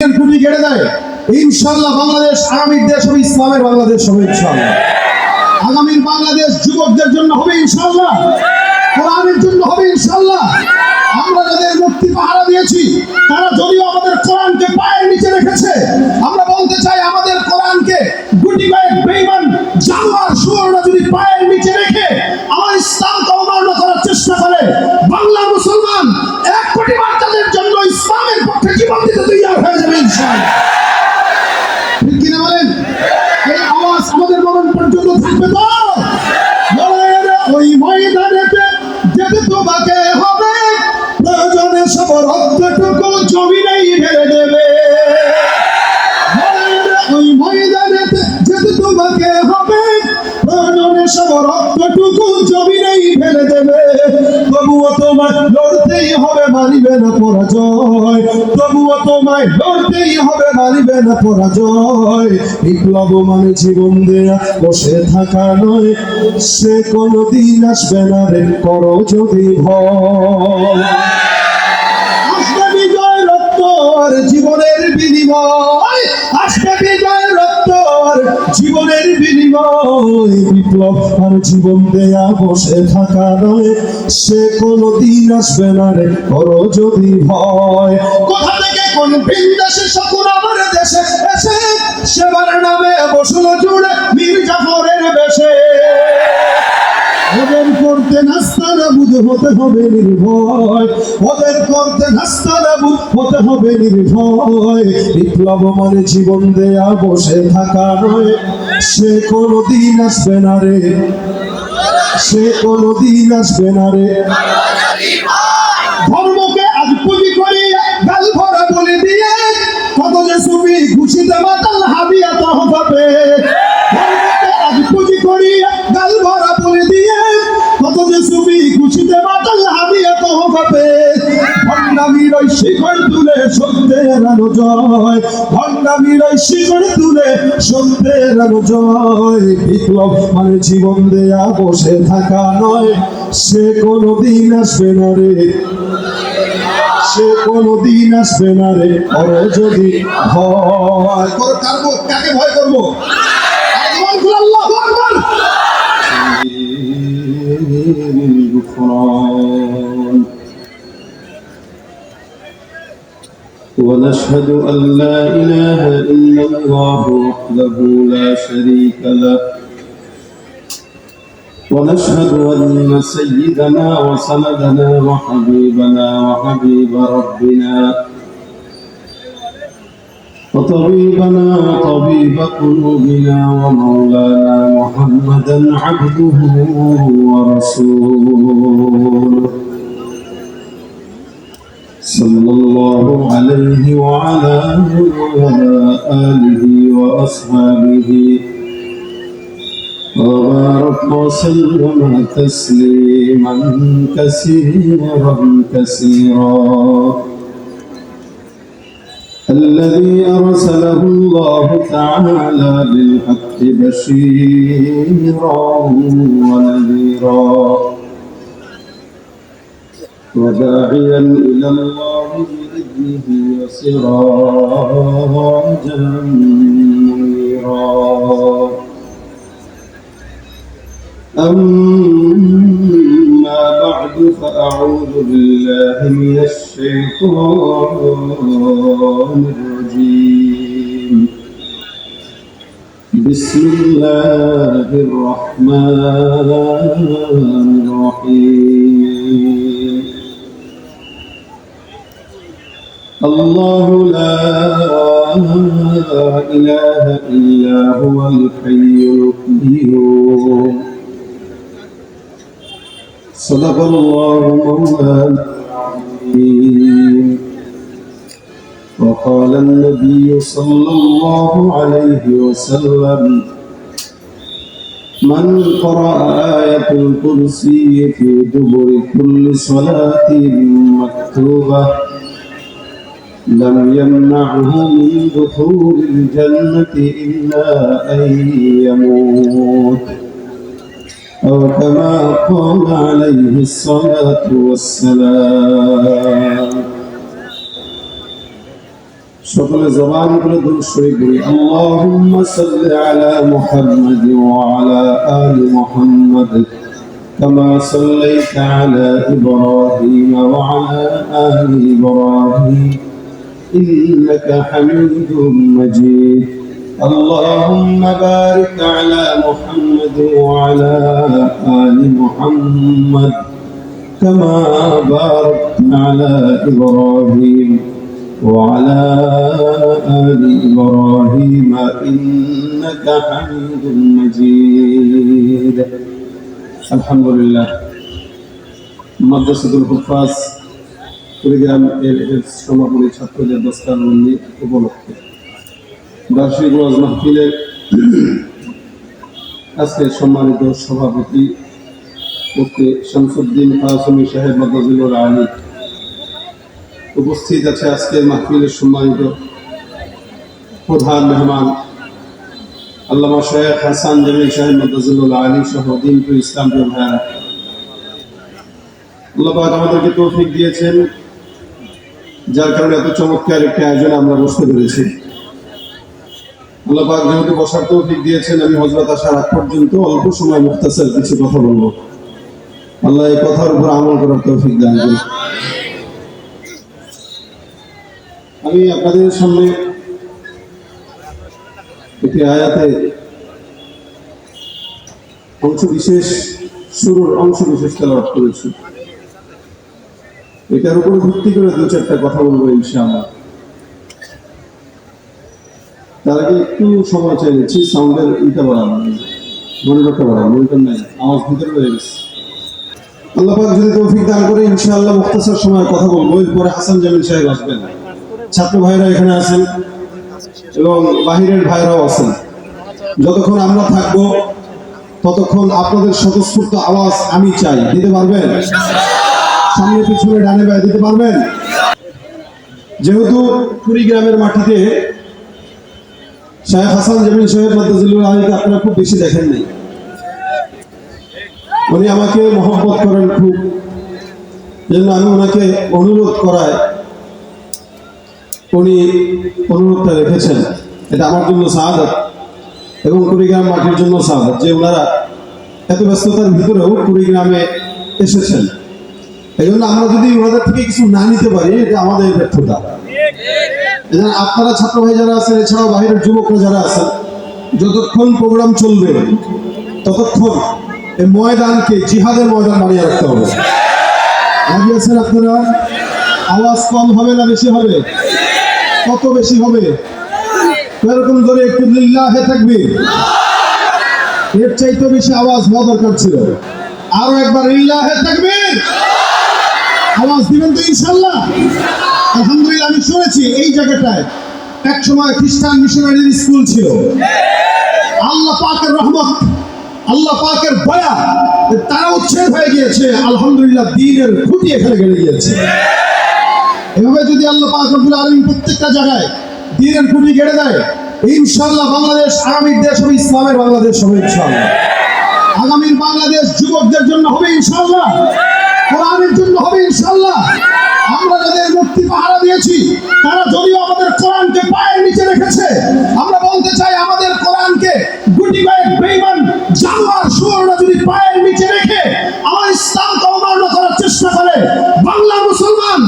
খুঁটি কেটে দেয়, ইনশাআল্লাহ বাংলাদেশ আগামীর দেশ হবে, ইসলামের বাংলাদেশ হবে ইনশাআল্লাহ। আগামীর বাংলাদেশ যুবকদের জন্য হবে ইনশাআল্লাহ, কোরআনের জন্য হবে ইনশাআল্লাহ। আমরা যাদের মুক্তি পাহারা দিয়েছি তারা যদিও আমাদের কোরআনকে পায়ের নিচে রেখেছে, আমরা বলতে চাই আমাদের কোরআনকে গুটি কয়েক বেঈমান জানোয়ার শুয়োররা যদি পায়ের নিচে রেখে আমার ইসলামকে অবমাননা করার চেষ্টা করে, বাংলার মুসলমান 1 কোটি বাচ্চাদের জন্য ইসলামের পক্ষে জীবন দিতে তৈরি হয়ে যাবে ইনশাআল্লাহ। ঠিক কিনা বলেন? এই আওয়াজ আমাদের মরণ পর্যন্ত থাকবে তো? ওই ময়দানেতে যেতে তোমাকে হবে, প্রয়োজনে সব রক্তটুকু জমিনেই ঢেলে দেবে। ওই ময়দানেতে যেতে তোমাকে হবে, প্রয়োজনে সব রক্তটুকু জমিনেই ঢেলে দেবে। তবুও তোমায় লড়তেই হবে, মানিবে না পরাজয়। তবুও তোমায় লড়তেই হবে, মানিবে না পরাজয়। বিপ্লব মানে জীবন দেয়া, বসে থাকা নয়, সে কোনদিন আসবে না রে, করো যদি ভয়। আসবে বিজয় রক্ত আর জীবনের বিনিময়, আসবে বিজয় রক্ত আর জীবনের বিনিময়। বিপ্লব আর জীবন দেয়া, বসে থাকা নয়, সে কোনদিন আসবে না রে, করো যদি ভয়। কোথা থেকে কোন ভিনদেশে শকুন আমার দেশে এসে সেবার নামে বসল জুড়ে মীর জাফরের বেশে। ওদের করতে নাস্তানাবুদ হতে হবে নির্ভয়, ওদের করতে নাস্তানাবুদ হতে হবে নির্ভয়। বিপ্লব মানে জীবন দেয়া, বসে থাকা নয়, সে কোনদিন আসবে না রে, সে কোনদিন আসবে না রে। ধর্মকে আজ পুঁজি করি গাল ভরা বলে দিয়ে, কত যে সুফি খুশিতে মাতাল হাবিয়া তহফাবে। ধর্মকে আজ পুঁজি করি গাল ভরা বলে দিয়ে, কত যে সুফি খুশিতে মাতাল হাবিয়া তহফাবে। ভণ্ডামির ওই শিখর তুলে সত্যের আলো জয়, ভণ্ডামির ওই শিখর তুলে সত্যের আলো জয়। বিপ্লব মানে জীবন দেয়া, বসে থাকা নয়, সে কোনদিন আসবে না রে, সে কোনদিন আসবে না রে, করো যদি ভয়। কাকে ভয় করবো? আল্লাহু আকবার। ونشهد أن لا إله إلا الله وحده لا شريك له، ونشهد أن سيدنا وسندنا وحبيبنا وحبيب ربنا وطبيبنا وطبيب قلوبنا ومولانا محمدا عبده ورسوله، صلى الله عليه وعلى آله وأصحابه وبارك وسلم تسليما كثيرا كثيرا. الذي أرسله الله تعالى بالحق بشيرا ونذيرا، وداعيا إلى الله بإذنه وسراجا منيرا. أما بعد، فأعوذ بالله من الشيطان الرجيم. بسم الله الرحمن الرحيم. الله لا إله إلا هو الحي القيوم. صدق الله مولانا العظيم. وقال النبي صلى الله عليه وسلم: من قرأ آية الكرسي في دبر كل صلاة مكتوبة لم يمنعه من دخول الجنة إلا أن يموت، أو كما قال عليه الصلاة والسلام. সকলে জবান করে দুরূদ শরীফ পড়ি। আল্লাহুম্মা সাল্লি আলা মুহাম্মাদ ওয়া আলা আলি মুহাম্মাদ কামা সাল্লাইতা আলা ইব্রাহিম ওয়া আলা আলি ইব্রাহিম ইন্নাকা হামিদুম মাজিদ। اللهم بارك على محمد وعلى آل محمد كما باركت على إبراهيم وعلى آل إبراهيم إنك حميد مجيد। الحمد لله। মাদ্রাসাতুল হুফাজ কুড়িগ্রাম এর সমাপনী ছাত্রদের দস্তারবন্দি উপলক্ষে বার্ষিক ওয়াজ মাহফিলের আজকে সম্মানিত সভাপতি মুফতি শামসুদ্দিন কাসমি সাহেব মাদ্দাজিলুল আলী, উপস্থিত আছে আজকের মাহফিলের সম্মানিত প্রধান মেহমান আল্লামা শেখ হাসান জামিল সাহেব মাদ্দাজিলুল আলী সহ দিনপুর ইসলাম ভাইয়েরা। আল্লাহ পাক আমাদেরকে তৌফিক দিয়েছেন, যার কারণে এত চমৎকার একটি আয়োজনে আমরা বসতে পেরেছি। আল্লাহ পাক যেহেতু বসার তৌফিক দিয়েছেন, আমি হযরত আসার আগ পর্যন্ত অল্প সময় মুখতাসার কিছু কথা বলবো। আল্লাহ এই কথার উপর আমল করার তৌফিক দান করুন। আমি আপনাদের সামনে একটি আয়াতে শুরুর অংশ বিশেষ তেলাওয়াত করেছি। এটার উপর ভিত্তি করে দু চারটা কথা বলবো ইনশাআল্লাহ। তার আগে একটু সময় চাই নিচ্ছি, সাউন্ডের ইটা বাড়ানো, মনিটরটা বাড়ানো, মনিটর নাই, আওয়াজ ভিতরে রয়ে গেছে। আল্লাহ পাক যদি তৌফিক দান করে ইনশাআল্লাহ মুখতাসার সময় কথা বলবো। এরপরে হাসান জামিল সাহেব আসবেন, ছাত্র ভাইরা এখানে আছেন এবং বাহিরের ভাইরাও আছেন। যতক্ষণ আমরা থাকবো ততক্ষণ আপনাদের স্বতঃস্ফূর্ত আওয়াজ আমি চাই, দিতে পারবেন? সামনে পিছনে ডানে বায়ে দিতে পারবেন? যেহেতু কুড়িগ্রামের মাটিতে শেখ হাসান জামিল সাহেব মাদ্দাজিলুল আলীকে আপনারা খুব বেশি দেখেন নাই। উনি আমাকে মহব্বত করেন খুব, জন্য আমি ওনাকে অনুরোধ করায় উনি অনুরোধটা রেখেছেন। এটা আমার জন্য সাআদত এবং কুড়িগ্রাম মাটির জন্য সাআদত যে ওনারা এত ব্যস্ততার ভিতরেও কুড়িগ্রামে এসেছেন। এই জন্য আমরা যদি ওনাদের থেকে কিছু না নিতে পারি, এটা আমাদের ব্যর্থতা। আপনারা ছাত্র ভাই যারা আছেন, এছাড়াও বাহিরের যুবকরা যারা আছেন, যতক্ষণ প্রোগ্রাম চলবে ততক্ষণ এই ময়দানকে জিহাদের ময়দান বানিয়ে রাখতে হবে। রাজি আছেন আপনারা? আওয়াজ কম হবে না বেশি হবে? কত বেশি হবে? এরকম ধরে একটু লিল্লাহে তাকবীর, এর চাইতে বেশি আওয়াজ হওয়া দরকার ছিল। আরো একবার লিল্লাহে তাকবীর আওয়াজ দিবেন তো ইনশাআল্লাহ? আলহামদুলিল্লাহ। আমি শুনেছি এই জায়গাটায় এক সময় খ্রিস্টান মিশনারি স্কুল ছিল। আল্লাহ পাকের রহমত, আল্লাহ পাকের দয়া, তারা উচ্ছেদ হয়ে গিয়েছে। আলহামদুলিল্লাহ, দ্বীনের খুঁটি এখানে গেড়ে গিয়েছে। এভাবে যদি আল্লাহ পাক রব্বুল আলামিন প্রত্যেকটা জায়গায় দ্বীনের খুঁটি গেড়ে দেয়, ইনশাআল্লাহ বাংলাদেশ আগামীর দেশ হবে, ইসলামের বাংলাদেশ হবে ইনশাআল্লাহ। আগামীর বাংলাদেশ যুবকদের জন্য হবে ইনশাআল্লাহ, কোরআনের জন্য হবে ইনশাআল্লাহ। আমরা যাদের মুক্তি পাহারা দিয়েছি, তারা যদিও আমাদের কোরআনকে পায়ের নিচে রেখেছে, আমরা বলতে চাই আমাদের কোরআনকে গুটি কয়েক বেঈমান জানোয়ার শুয়োররা যদি পায়ের নিচে রেখে আমার ইসলামকে অমান্য করার চেষ্টা করে, বাংলার মুসলমান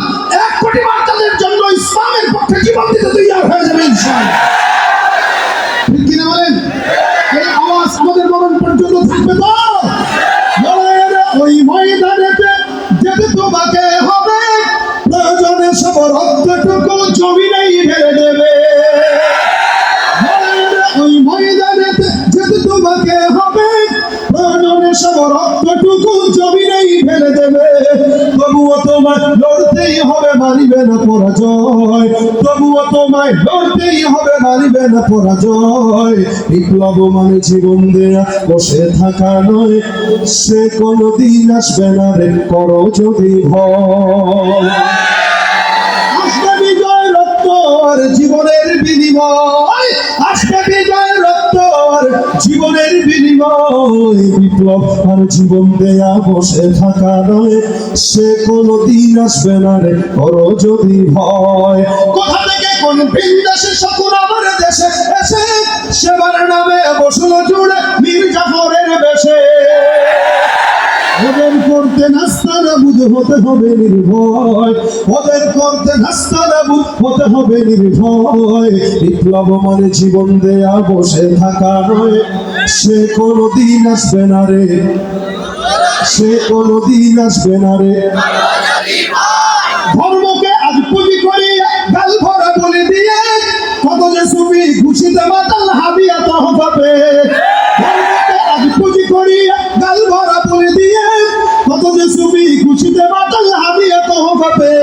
1 কোটি বাচ্চাদের জন্য ইসলামের পক্ষে জীবন দিতে তৈরি হয়ে যাবে ইনশাআল্লাহ। ঠিক কিনা বলেন? এই আওয়াজ আমাদের মরণ পর্যন্ত থাকবে তো? ওই ময়দানেতে যেতে তোমাকে হবে, প্রয়োজনে সব রক্তটুকু জমিনেই ঢেলে দেবে। ওই ময়দানেতে যেতে তোমাকে হবে, প্রয়োজনে সব রক্তটুকু জমিনেই ঢেলে দেবে। তবুও তোমায় লড়তেই হবে, মানিবে না পরাজয়। তবুও তোমায় লড়তেই হবে, মানিবে না পরাজয়। বিপ্লব মানে জীবন দেয়া, বসে থাকা নয়, সে কোনদিন আসবে না রে, করো যদি ভয়। আসবে বিজয় রক্ত আর জীবনের বিনিময়, আসবে বিজয় রক্ত আর জীবনের বিনিময়। বিপ্লব আর জীবন দেয়া, বসে থাকা নয়, সে কোনদিন আসবে না রে, করো যদি ভয়। কোথা থেকে এখন বিন্দাসে শকুন আমার দেশে এসে সেবার নামে বসলো জুড়ে মীর জাফরের বেশে। ওদের করতে নাস্তানাবুদ হতে হবে নির্ভয়, ওদের করতে নাস্তানাবুদ হতে হবে নির্ভয়। বিপ্লব মানে জীবন দেয়া বসে থাকা নয়, সে কোনদিন আসবে না রে, সে কোনদিন আসবে না রে। ধর্মকে আজ পুঁজি করি গাল ভরা বলে দিয়ে কত যে সুবি খুশিতে মাতাল হাবিয়া তহফাবে। ধর্মকে আজ পুঁজি করি গাল ভরা বলে দিয়ে কত যে সুবি খুশিতে মাতাল হাবিয়া তহফাবে।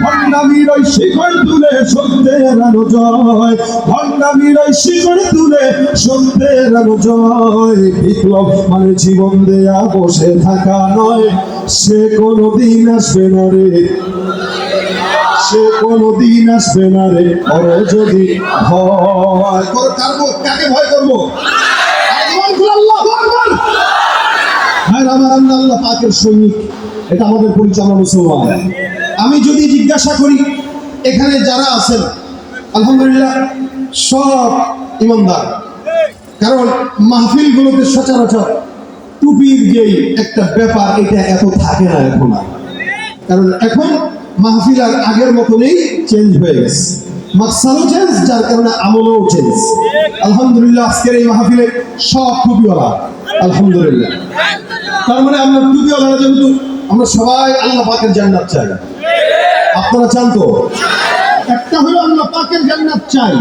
ভণ্ডামির ওই শিকড় তুলে সত্যের আলো জয়, ভণ্ডামির ওই শিকড় তুলে সত্যের আলো জয়। বিপ্লব মানে জীবন দেয়া বসে থাকা নয়, সে কোনদিন আসবে না রে, সে কোনদিন আসবে না রে। ওরে যদি ভয় করবো, কাকে ভয় করবো? আল্লাহ পাকের সৈনিক, এটা আমাদের পরিচয়, আমরা মুসলমান। আমি যদি জিজ্ঞাসা করি এখানে যারা আছেন আলহামদুলিল্লাহ সব ইমানদার, কারণ মাহফিলগুলোতে সচরাচর টুপির যেই একটা ব্যাপার এটা এত থাকে না এখন আর, কারণ এখন মাহফিল আর আগের মতো নেই, চেঞ্জ হয়ে গেছে, মাকসাদও চেঞ্জ, যার কারণে আমলও চেঞ্জ। আলহামদুলিল্লাহ আজকের এই মাহফিলে সব টুপিওয়ালা আলহামদুলিল্লাহ। তার মানে আমরা টুপিওয়ালা যেহেতু আমরা সবাই আল্লাহ পাকের জান্নাত চাই। আপনারা চান তো? একটা হলো আল্লাহ পাকের জান্নাত চাই,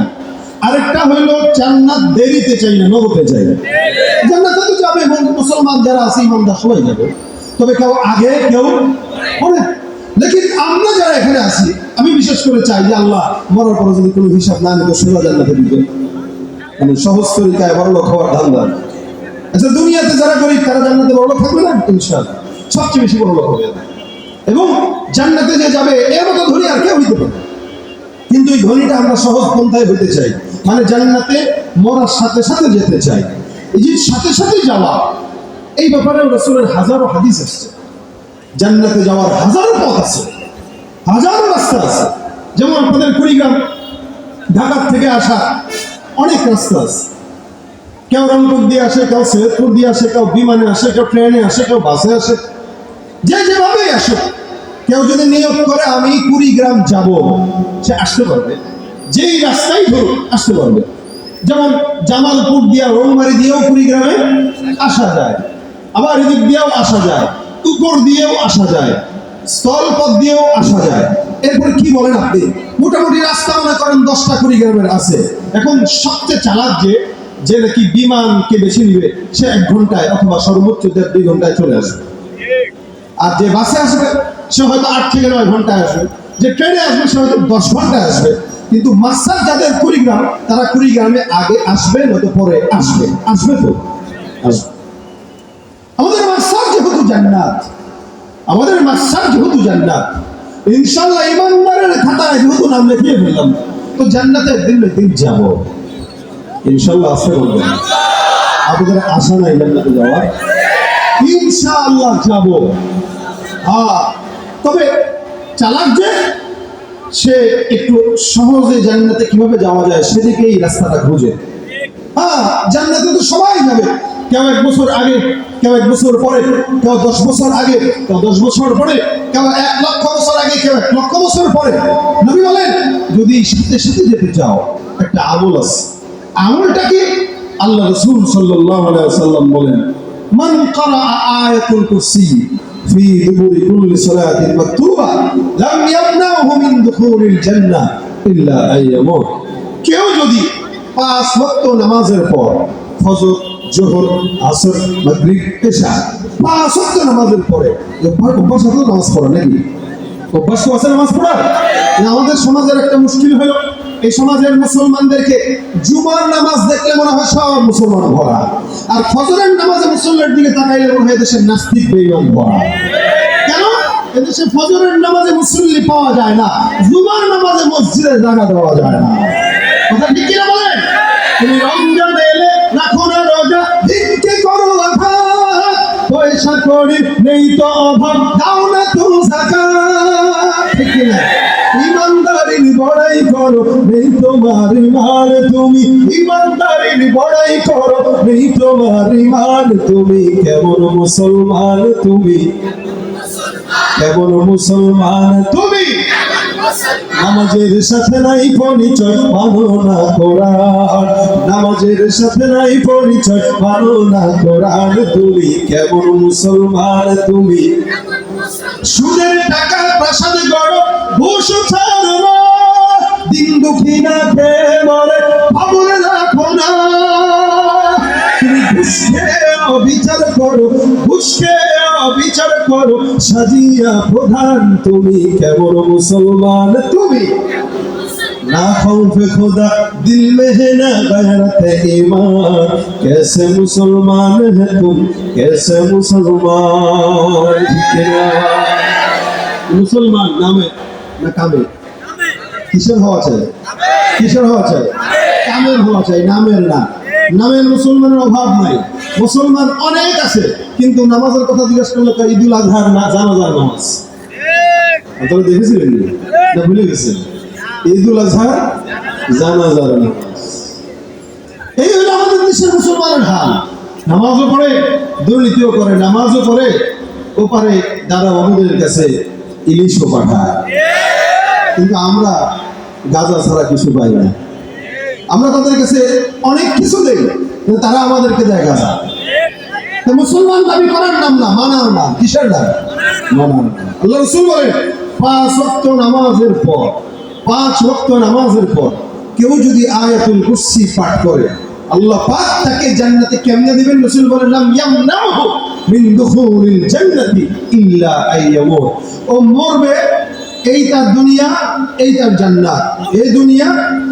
আরেকটা হলো জান্নাত দেরিতে চাই না, নগদে চাই। জান্নাতে তো যাবে, এবং মুসলমান যারা আছে ইমানদার সবাই যাবে, তবে কেউ আগে কেউ পরে। লেকিন আমরা যারা এখানে আছি, আমি বিশেষ করে চাই যে আল্লাহ মরার পরে যদি কোনো হিসাব না নিত সোজা জান্নাতে দিতে, মানে সহজ তরিকায় বড়লোক হওয়ার ধান্দা। আচ্ছা, দুনিয়াতে যারা গরিব তারা জান্নাতে বড়লোক থাকবে না? ইনশাআল্লাহ সবচেয়ে বেশি বড়লোক হবে, এবং জান্নাতে যে যাবে এর মতো ধনী আর কেউ হইতে পারে। কিন্তু এই ধনীটা আমরা সহজ পন্থায় হইতে চাই, মানে জান্নাতে মরার সাথে সাথে যেতে চাই। এই যে সাথে সাথে যাওয়া, এই ব্যাপারে রাসূলের হাজারো হাদিস আসছে। জান্নাতে যাওয়ার হাজারো পথ আছে, হাজারো রাস্তা আছে। যেমন আপনাদের কুড়িগ্রাম ঢাকার থেকে আসা অনেক রাস্তা আছে। কেউ রংপুর দিয়ে আসে, কেউ সৈয়দপুর দিয়ে আসে, কেউ বিমানে আসে, কেউ ট্রেনে আসে, কেউ বাসে আসে, যে যেভাবেই আসে। কেউ যদি নিয়োগ করে আমি কুড়িগ্রাম যাব, সে আসতে পারবে, যেই রাস্তায় ধরুন আসতে পারবে। যেমন জামালপুর দিয়া রংবাড়ি দিয়েও কুড়িগ্রামে আসা যায়, আবার এদিক দিয়েও আসা যায়, উপর দিয়েও আসা যায়, স্থলপথ দিয়েও আসা যায়। এরপর কি বলেন আপনি? মোটামুটি রাস্তা মনে করেন 10টা কুড়িগ্রামের আছে। এখন সবচেয়ে চালাক যে নাকি বিমানকে বেছে নিবে, সে 1 ঘন্টায় অথবা সর্বোচ্চ 1.5-2 ঘন্টায় চলে আসবে। আর যে বাসে আসবে সে হয়তো 8 থেকে 9 ঘন্টায় আসবে, যে ট্রেনে আসবে সে হয়তো 10 ঘন্টায় আসবে। কিন্তু মাসার যাদের কুড়িগ্রাম, তারা কুড়িগ্রামে আগে আসবে নয়তো পরে আসবে, আসবে তো আসবে। আমাদের মাসার যেহেতু জান্নাত, আমাদের মাসার যেহেতু জান্নাত, ইনশাআল্লাহ ইমানদারের খাতায় যেহেতু নাম লিখিয়ে ফেললাম, তো জান্নাতে একদিন যাব ইনশাআল্লাহ। আসতে বলবেন আপনাদের আশা নাই জান্নাতে যাওয়ার? ইনশাআল্লাহ যাব। তবে চালাক যে সে একটু সহজে জান্নাতে কিভাবে যাওয়া যায় সেদিকে এই রাস্তাটা খুঁজে। জান্নাতে তো সবাই যাবে, কেউ 1 বছর আগে, কেউ 1 বছর পরে, কেউ 10 বছর আগে, কেউ 10 বছর পরে, কেউ 1 লক্ষ বছর আগে, কেউ 1 লক্ষ বছর পরে। নবী বলেন যদি সাথে সাথে যেতে চাও একটা আমল আছে। আমলটা কি? আল্লাহ রাসূল সাল্লাল্লাহু আলাইহি ওয়াসাল্লাম বলেন, মান ক্বারা আয়াতুল কুরসি ফি দুবুরি কুল্লি সালাতিন মাকতুবা লাম ইয়ামনাহু মিন দুখুলিল জান্নাহ ইল্লা আইয়ামুত। কেউ যদি 5 ওয়াক্ত নামাজের পর ফজর, যোহর, আসর, মাগরিব, ইশা 5 ওয়াক্ত নামাজের পরে, অভ্যাস আছে নামাজ পড়া নাকি? অভ্যাস আছে নামাজ পড়া? আমাদের সমাজের একটা মুশকিল হলো, এই সমাজের মুসলমানদেরকে জুমার নামাজ দেখলে মনে হয় সব মুসলমান ভরা, আর ফজরের নামাজে মুসল্লির দিকে তাকাইলে মনে হয় দেশের নাস্তিক বেঈমান ভরা। কেন? এদেশে ফজরের নামাজে মুসল্লি পাওয়া যায় না, জুমার নামাজে মসজিদে জায়গা দেওয়া যায় না। কথা ঠিক কিনা বলেন? তুমি রমজান এলে রাখো না রোজা, ভিক্ষে করো আঘাত, পয়সা করি নেই তো অভাব, দাও না তুমি যাকাত। ঠিক কিনা? ইমানদারির বড়াই করো নেই তোমার ইমান তুমি ইমানদারির বড়াই করো নেই তোমার ইমান তুমি কেমন মুসলমান তুমি কেমন মুসলমান তুমি নামাজের সাথে নাই পরিচয় মানো না কোরআন নামাজের সাথে নাই পরিচয় মানো না কোরআন তুমি কেমন মুসলমান তুমি সুদের টাকা প্রাসাদ গড় ঘুষ ছাড়ো না দিন দুঃখী না খেয়ে মরে ভাবলে রাখো না তুমি ঘুষকে অবিচার করো ঘুষকে অবিচার করো সাজিয়া প্রধান তুমি কেমন মুসলমান তুমি ना खौफ खुदा दिल में है ना गैरत ईमान कैसे मुसलमान है तुम कैसे मुसलमान मुसलमान नामे ना कामे किशोर हवा चाहिए किशोर हवा चाहिए कामेर हवा चाहिए नामेर ना নামের মুসলমানের অভাব নাই মুসলমান অনেক আছে কিন্তু নামাজের কথা জিজ্ঞাসা করলে কয় ঈদুল আজহার না জানাজার নামাজ আপনারা দেখেছিলেন না ভুলে গেছেন ঈদুল আজহা জানাজার নামাজ এই হলো আমাদের দেশের মুসলমানের হাল নামাজও পড়ে দুর্নীতিও করে নামাজও পড়ে ওপারে দাদা বাবুদের কাছে ইলিশও পাঠায় কিন্তু আমরা গাঁজা ছাড়া কিছু পাই না আমরা তাদের কাছে অনেক কিছু দেই কিন্তু তারা আমাদেরকে দেয় গাঁজা মুসলমান দাবি করার নাম না মানার নাম কিসের নাম মানার নাম আল্লাহ রাসূল বলেন 5 ওয়াক্ত নামাজের পর 5 ওয়াক্ত নামাজের পর কেউ যদি আয়াতুল কুরসি পাঠ করে আল্লাহ পাক তাকে জান্নাতে কেমনে দিবেন রাসূল বলেন লাম ইয়ামনাহু মিন দুখুলিল জান্নাতি ইল্লা আইয়ামুত ও মরবে এই তার দুনিয়া এই তার জান্নাত এই দুনিয়া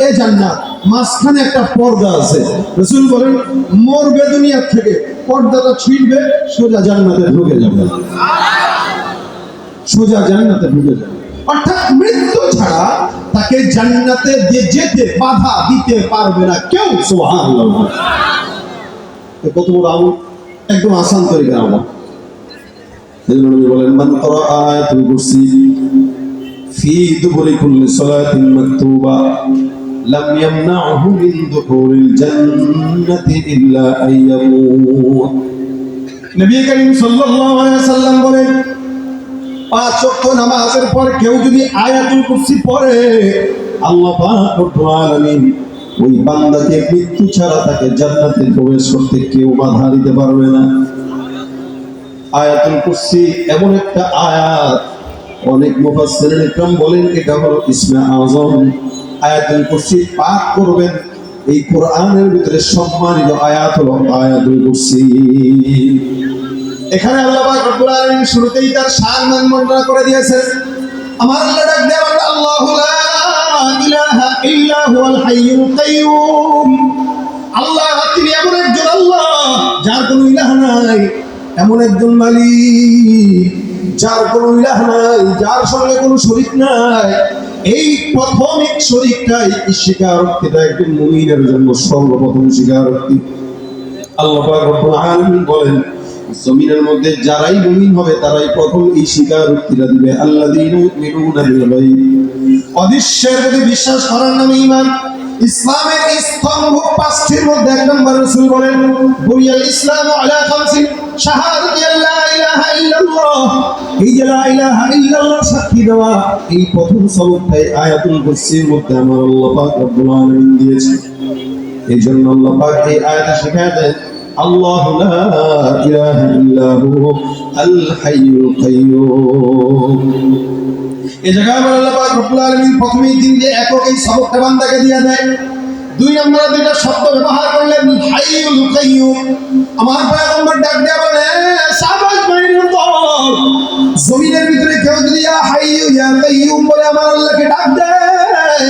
এই জান্নাত মাঝখানে একটা পর্দা আছে রাসূল বলেন মরবে দুনিয়া থেকে পর্দাটা ছিঁড়বে সোজা জান্নাতে ঢুকে যাবে সোজা জান্নাতে ঢুকে যাবে অর্থাৎ মৃত্যু ছাড়া তাকে জান্নাতে যেতে বাধা দিতে পারবে না কেউ সুবহানাল্লাহ কত বড় আমল একদম আসান তরিকা আমল এই নবী বলেন মান করা আয়াতুল কুরসি ফি দুবুরি কুল্লি সালাতিন মাকতুবা লাম ইয়ামনাহু মিন দুখুলিল জান্নাতি ইল্লা আইয়ামুত নবী করিম সাল্লাল্লাহু আলাইহি ওয়াসাল্লাম বলেন 5 ওয়াক্ত নামাজের পর কেউ যদি আয়াতুল কুরসি পড়ে আল্লাহ পাক রব্বুল আলামিন ওই বান্দাকে মৃত্যু ছাড়া তাকে জান্নাতে প্রবেশ করতে কেউ বাধা দিতে পারবে না আয়াতুল কুরসি এমন একটা আয়াত অনেক মুফাসসিরিন ইকরাম বলেন এটা হলো ইসমে আযম আয়াতুল কুরসি পাঠ করবেন এই কোরআনের ভিতরে সম্মানিত আয়াত হলো আয়াতুল কুরসি এখানে আল্লাহ পাক রব্বুল আলামিন শুরুতেই তার শান বর্ণনা করে দিয়েছেন আমার আল্লাহ ডাক দেয়া বলে আল্লাহু লা ইলাহা ইল্লা হুয়াল হাইয়ুল কাইয়ুম আল্লাহ তিনি এমন একজন আল্লাহ যার কোনো ইলাহ নাই এমন একজন মালিক যার কোনো ইলাহ নাই যার সঙ্গে কোনো শরীক নাই এই প্রথম শরীকটাই স্বীকারোক্তিটা একজন মুমিনের জন্য সর্বপ্রথম স্বীকারোক্তি আল্লাহ পাক রব্বুল আলামিন বলেন জমিনের মধ্যে যারাই মুমিন হবে তারাই প্রথম এই স্বীকারোক্তিটা দিবে আল্লাযীনা ইউমিনুনা বিল গায়ব অদৃশ্যের প্রতি বিশ্বাস করার নামে ঈমান ইসলামের স্তম্ভ 5টির মধ্যে এক নম্বর রাসূল বলেন বুনিয়াল ইসলামু আলা খামসিন শাহাদাতি আল্লা ইলাহা ইল্লাল্লাহ এই যে লা ইলাহা ইল্লাল্লাহ সাক্ষী দেওয়া এই প্রথম সবকটাই আয়াতুল কুরসির মধ্যে আমার আল্লাহ পাক রব্বুল আলামিন দিয়েছে এইজন্য আল্লাহ পাক এই আয়াতে শিখায় দেন আল্লাহু লা ইলাহা ইল্লা হু আল হাইয়ুল কাইয়ুম এই জায়গায় আল্লাহ পাক রব্বুল আলামিন প্রথমেই দিন যে একক এই সবকটা বান্দাকে দিয়ে দেয় দুই নম্বরে দুইটা শব্দ ব্যবহার করলেন হাইয়ুল কাইয়ুম আমার পয়গম্বর ডাক দেয়া বলে সাবাস মাইনুল দল জমিনের ভিতরে কেউ যদি ইয়া হাইয়ু ইয়া কাইয়ুম বলে আমার আল্লাহকে ডাক দেয়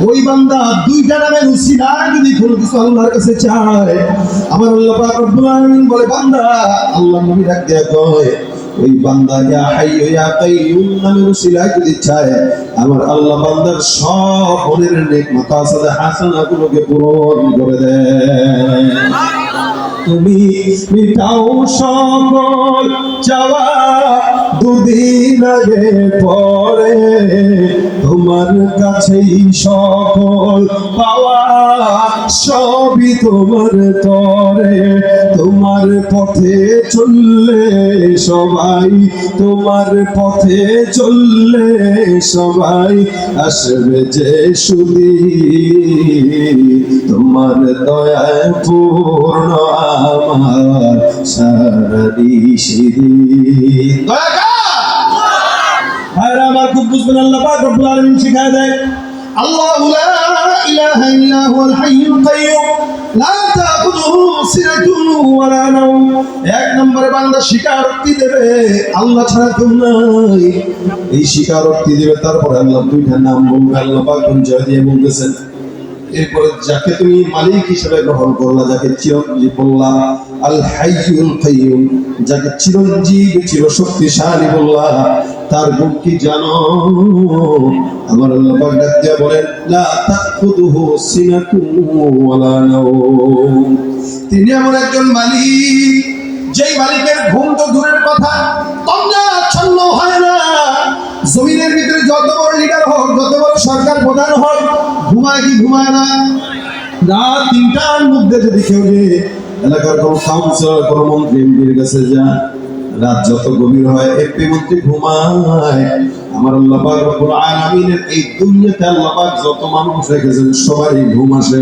ওই বান্দা দুইটা নামের উসিলায় যদি কোনো কিছু আল্লাহর কাছে চায় আমার আল্লাহ পাক রব্বুল আলামিন বলে বান্দা আল্লাহ নবী ডাক দেয়া কয় ওই বান্দা ইয়া হাইয়ু ইয়া কাইয়ুম নামের উসিলায় যদি চায় আমার আল্লাহ বান্দার সব মনের নেক মাকাসাদ হাসানাগুলোকে পূরণ করে দেয় তুমি মিটাও সকল চাওয়া, দুদিন আগে পরে তোমার কাছেই সকল পাওয়া, সবই তোমার তরে। তোমার পথে চললে সবাই, তোমার পথে চললে সবাই আসবে যে সুদিন, তোমার দয়ায় পূর্ণ আমার সারা নিশিদিন। ভাইরা আমার খুব বুঝবেন, আল্লাহ পাক রব্বুল আলামিন শিখায় দেয়, আল্লাহু লা ইলাহা ইল্লা হুয়াল হাইয়ুল কাইয়্যুম লা তাখুযুহু সিনাতুন ওয়ালা নাওম। এক নম্বরে বান্দা স্বীকারোক্তি দেবে আল্লাহ ছাড়া কেউ নাই, এই স্বীকারোক্তি দিবে, তারপরে আল্লাহ দুইটা নাম বলবে, আল্লাহ পাক পরিচয় দিয়ে বলতেছেন। এরপরে যাকে তুমি মালিক হিসেবে গ্রহণ করলা, যাকে চিরঞ্জীব বললা আল হাইয়ুল কাইয়্যুম, যাকে চিরঞ্জীব চির শক্তিশালী বললা, তার গুণ কি জানো? আমার আল্লাহ পাক ডাক দিয়া বলেন, লা তাখুযুহু সিনাতুন ওয়ালা নাওম। তিনি এমন একজন মালিক, যেই মালিকের ঘুম তো দূরের কথা, তন্দ্রাচ্ছন্ন হয় না। জমিনের ভিতরে যত বড় লিডার হোক, যত বড় সরকার প্রধান হোক, ঘুমায় কি ঘুমায় না? রাত ৩টার মধ্যে যদি কেউ যে এলাকার কোনো কাউন্সিলর, কোনো মন্ত্রী এমপির কাছে যায়, রাত যত গভীর হয় এমপি মন্ত্রী ঘুমায়। আমার আল্লাহ পাক রব্বুল আলামিনের এই দুনিয়াতে আল্লাহ পাক যত মানুষ রেখেছেন সবারই ঘুম আসে।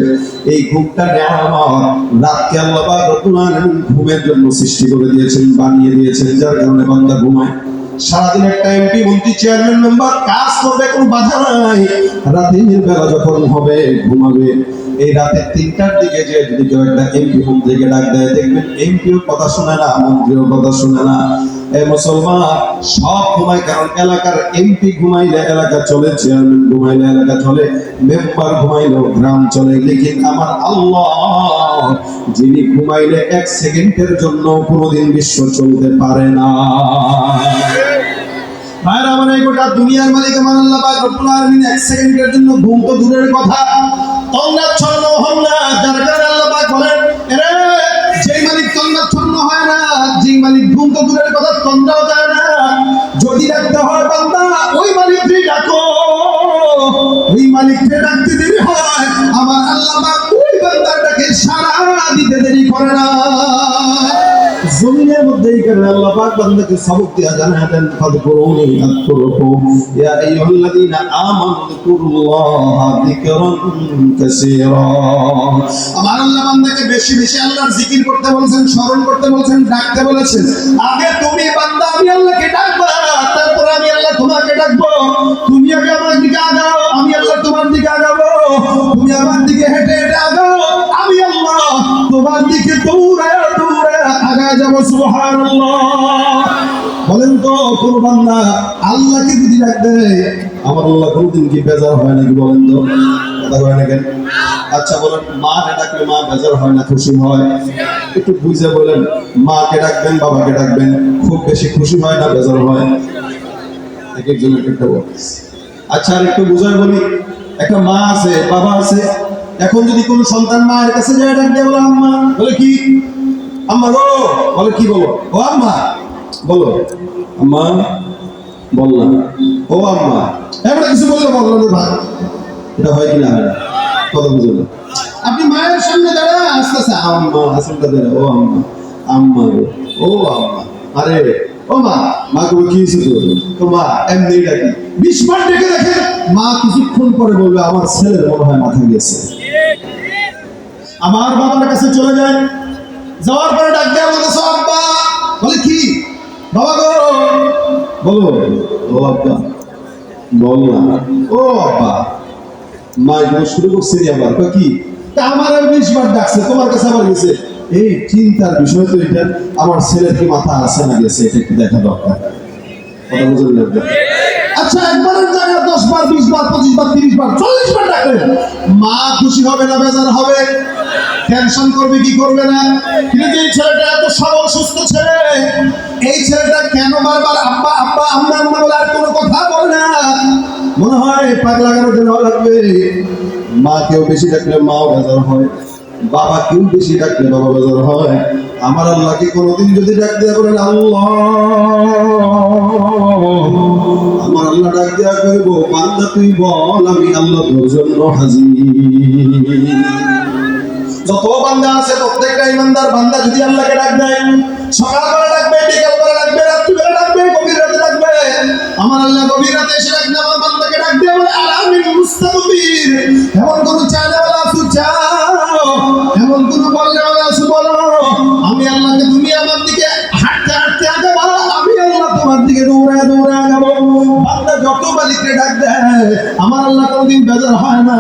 এই ঘুমটা নিয়ামত, রাতকে আল্লাহ পাক রব্বুল আলামিন ঘুমের জন্য সৃষ্টি করে দিয়েছেন, বানিয়ে দিয়েছেন, যার কারণে বান্দা ঘুমায়। সারাদিন একটা এমপি মন্ত্রী চেয়ারম্যান মেম্বার কাজ করবে, কোনো বাধা নাই। রাতের বেলা যখন হবে ঘুমাবে। এই রাতে ৩টার দিকে যে যদি কেউ একটা এমপি মন্ত্রীকে ডাক দেয়, দেখবেন এমপিও কথা শুনে না, মন্ত্রীও কথা শুনে না। এ মুসলমান, সব ঘুমায়, কারণ এলাকার এমপি ঘুমাইলে এলাকা চলে, চেয়ারম্যান ঘুমাইলে এলাকা চলে, মেম্বার ঘুমাইলেও গ্রাম চলে। লেকিন আমার আল্লাহ, যিনি ঘুমাইলে ১ সেকেন্ডের জন্য কোনোদিন বিশ্ব চলতে পারে না। ভাইরা মানে গোটা দুনিয়ার মালিক আমার আল্লাহ পাক রব্বুল আলামিন ১ সেকেন্ডের জন্য ঘুম তো দূরের কথা, তন্দ্রাচ্ছন্ন হন না। যার কারণে আল্লাহ পাক বলেন, এরে যেই মালিক তন্দ্রাচ্ছন্ন হয় না, যেই মালিক ঘুম তো দূরের কথা তন্দ্রাও যায় না, যদি ডাকতে হয় বান্দা ওই মালিককে ডাকো, ওই মালিককে ডাকতে দেরি হয়, আমার আল্লাহ পাক ওই বান্দাটাকে সাড়া দিতে দেরি করে না। জমিনের মধ্যে এই কারণে আল্লাহ পাক বান্দাকে সবক দিয়া জানায় দেন, ফাযকুরুনি আযকুরকুম ইয়া আইয়ুহাল্লাযীনা আমানু যকুরুল্লাহা যিকরান কাসীরা। আমার আল্লাহ বান্দাকে বেশি বেশি আল্লাহর জিকির করতে বলেছেন, স্মরণ করতে বলেছেন, ডাকতে বলেছেন। আগে তুমি বান্দা আমি আল্লাহকে ডাকবা, তারপর আমি আল্লাহ তোমাকে ডাকবো। তুমি আগে আমার দিকে আগাও, আমি আল্লাহ তোমার দিকে আগাবো। তুমি আমার দিকে হেঁটে হেঁটে আগাও, আমি আল্লাহ তোমার দিকে দৌড়ায় দৌড়ায় আগায় যাব। সুবহানাল্লাহ। বলেন তো কোন বান্দা আল্লাহকে যদি ডাক দেয়, আমার আল্লাহ কোনদিন কি বেজার হয় নাকি? বলেন তো, কথা হয় না কেন? আচ্ছা বলেন, মাকে ডাকলে মা বেজার হয় না খুশি হয়? একটু বুঝে বলেন, মাকে ডাকবেন বাবাকে ডাকবেন, খুব বেশি খুশি হয় না বেজার হয়? এক একজন এক একটা বলে। আচ্ছা আর একটু বুঝায় বলি, একটা মা আছে বাবা আছে, এখন যদি কোনো সন্তান মায়ের কাছে যায় ডাক দিয়ে বলে আম্মা, বলে কি আম্মা গো, বলে কি বলো? ও আম্মা বলো, আম্মা বললাম, ও আম্মা, এবার কিছু বললে বললো না ভাই, এটা হয় কিনা? কথা বুঝলো? আপনি মায়ের সামনে দাঁড়া আস্তে আস্তে আম্মা, হাসিনটা দাঁড়া, ও আম্মা, আম্মা গো, ও আম্মা, আরে ও মা, মা গো কি হয়েছে তো? মা এমনি ডাকি 20 বার ডেকে দেখে, মা কিছুক্ষণ পরে বলবে আমার ছেলের মনে হয় মাথা গেছে। আমার বাবার কাছে চলে যায়, যাওয়ার পরে ডাক দেয় বলতেছে আব্বা, বলে কি বাবা গো, বলো, ও আব্বা বল না, ও আব্বা। মা এগুলো শুরু করছে আবার কি, তা আমার আর 20 বার ডাকছে, তোমার কাছে আবার গেছে। এই চিন্তার বিষয় তো এটা, আমার ছেলের কি মাথা আছে না গেছে, এটা একটু দেখা দরকার। কথা বুঝলেন না? আচ্ছা একবারের জায়গায় 10 বার 20 বার 25 বার 30 বার 40 বার ডাকলেন, মা খুশি হবে না বেজার হবে? টেনশন করবে কি করবে না? কিন্তু এই ছেলেটা এত সবল সুস্থ ছেলে, এই ছেলেটা কেন বারবার আব্বা আব্বা আম্মা আম্মা বলে আর কোনো কথা বলে না? মনে হয় পাক লাগানোর জন্য লাগবে। মাকেও বেশি ডাকলে মাও বেজার হয়, বাবা কেউ বেশি ডাকলে বাবা বেজার হয়। আমার আল্লাহকে কোনোদিন যদি ডাক দেয়া বলেন আল্লাহ, আমার আল্লাহ ডাক দেয়া করবো বান্দা তুই বল আমি আল্লাহ তোর জন্য হাজির। যত বান্দা আছে প্রত্যেকটা ইমানদার বান্দা যদি আল্লাহকে ডাক দেয়, সকালবেলা ডাকবে, বিকালবেলা ডাকবে, রাত্রিবেলা ডাকবে, গভীর রাতে ডাকবে, আমার আল্লাহ গভীর রাতে এসে ডাকবে আমার বান্দাকে ডাক দিয়ে বলে আলামিন মুস্তাগফির, এমন কোন চাইনেওয়ালা আছে চাও, এমন কোন বলনেওয়ালা আছে বলো, আমি আল্লাহকে তুমি আমার দিকে হাঁটতে হাঁটতে আগে বলো, আমি আল্লাহ তোমার দিকে দৌড়ায় দৌড়ায় যাবো। বান্দা যত বালিকে ডাক দেয় আমার আল্লাহ কোনদিন বেজার হয় না।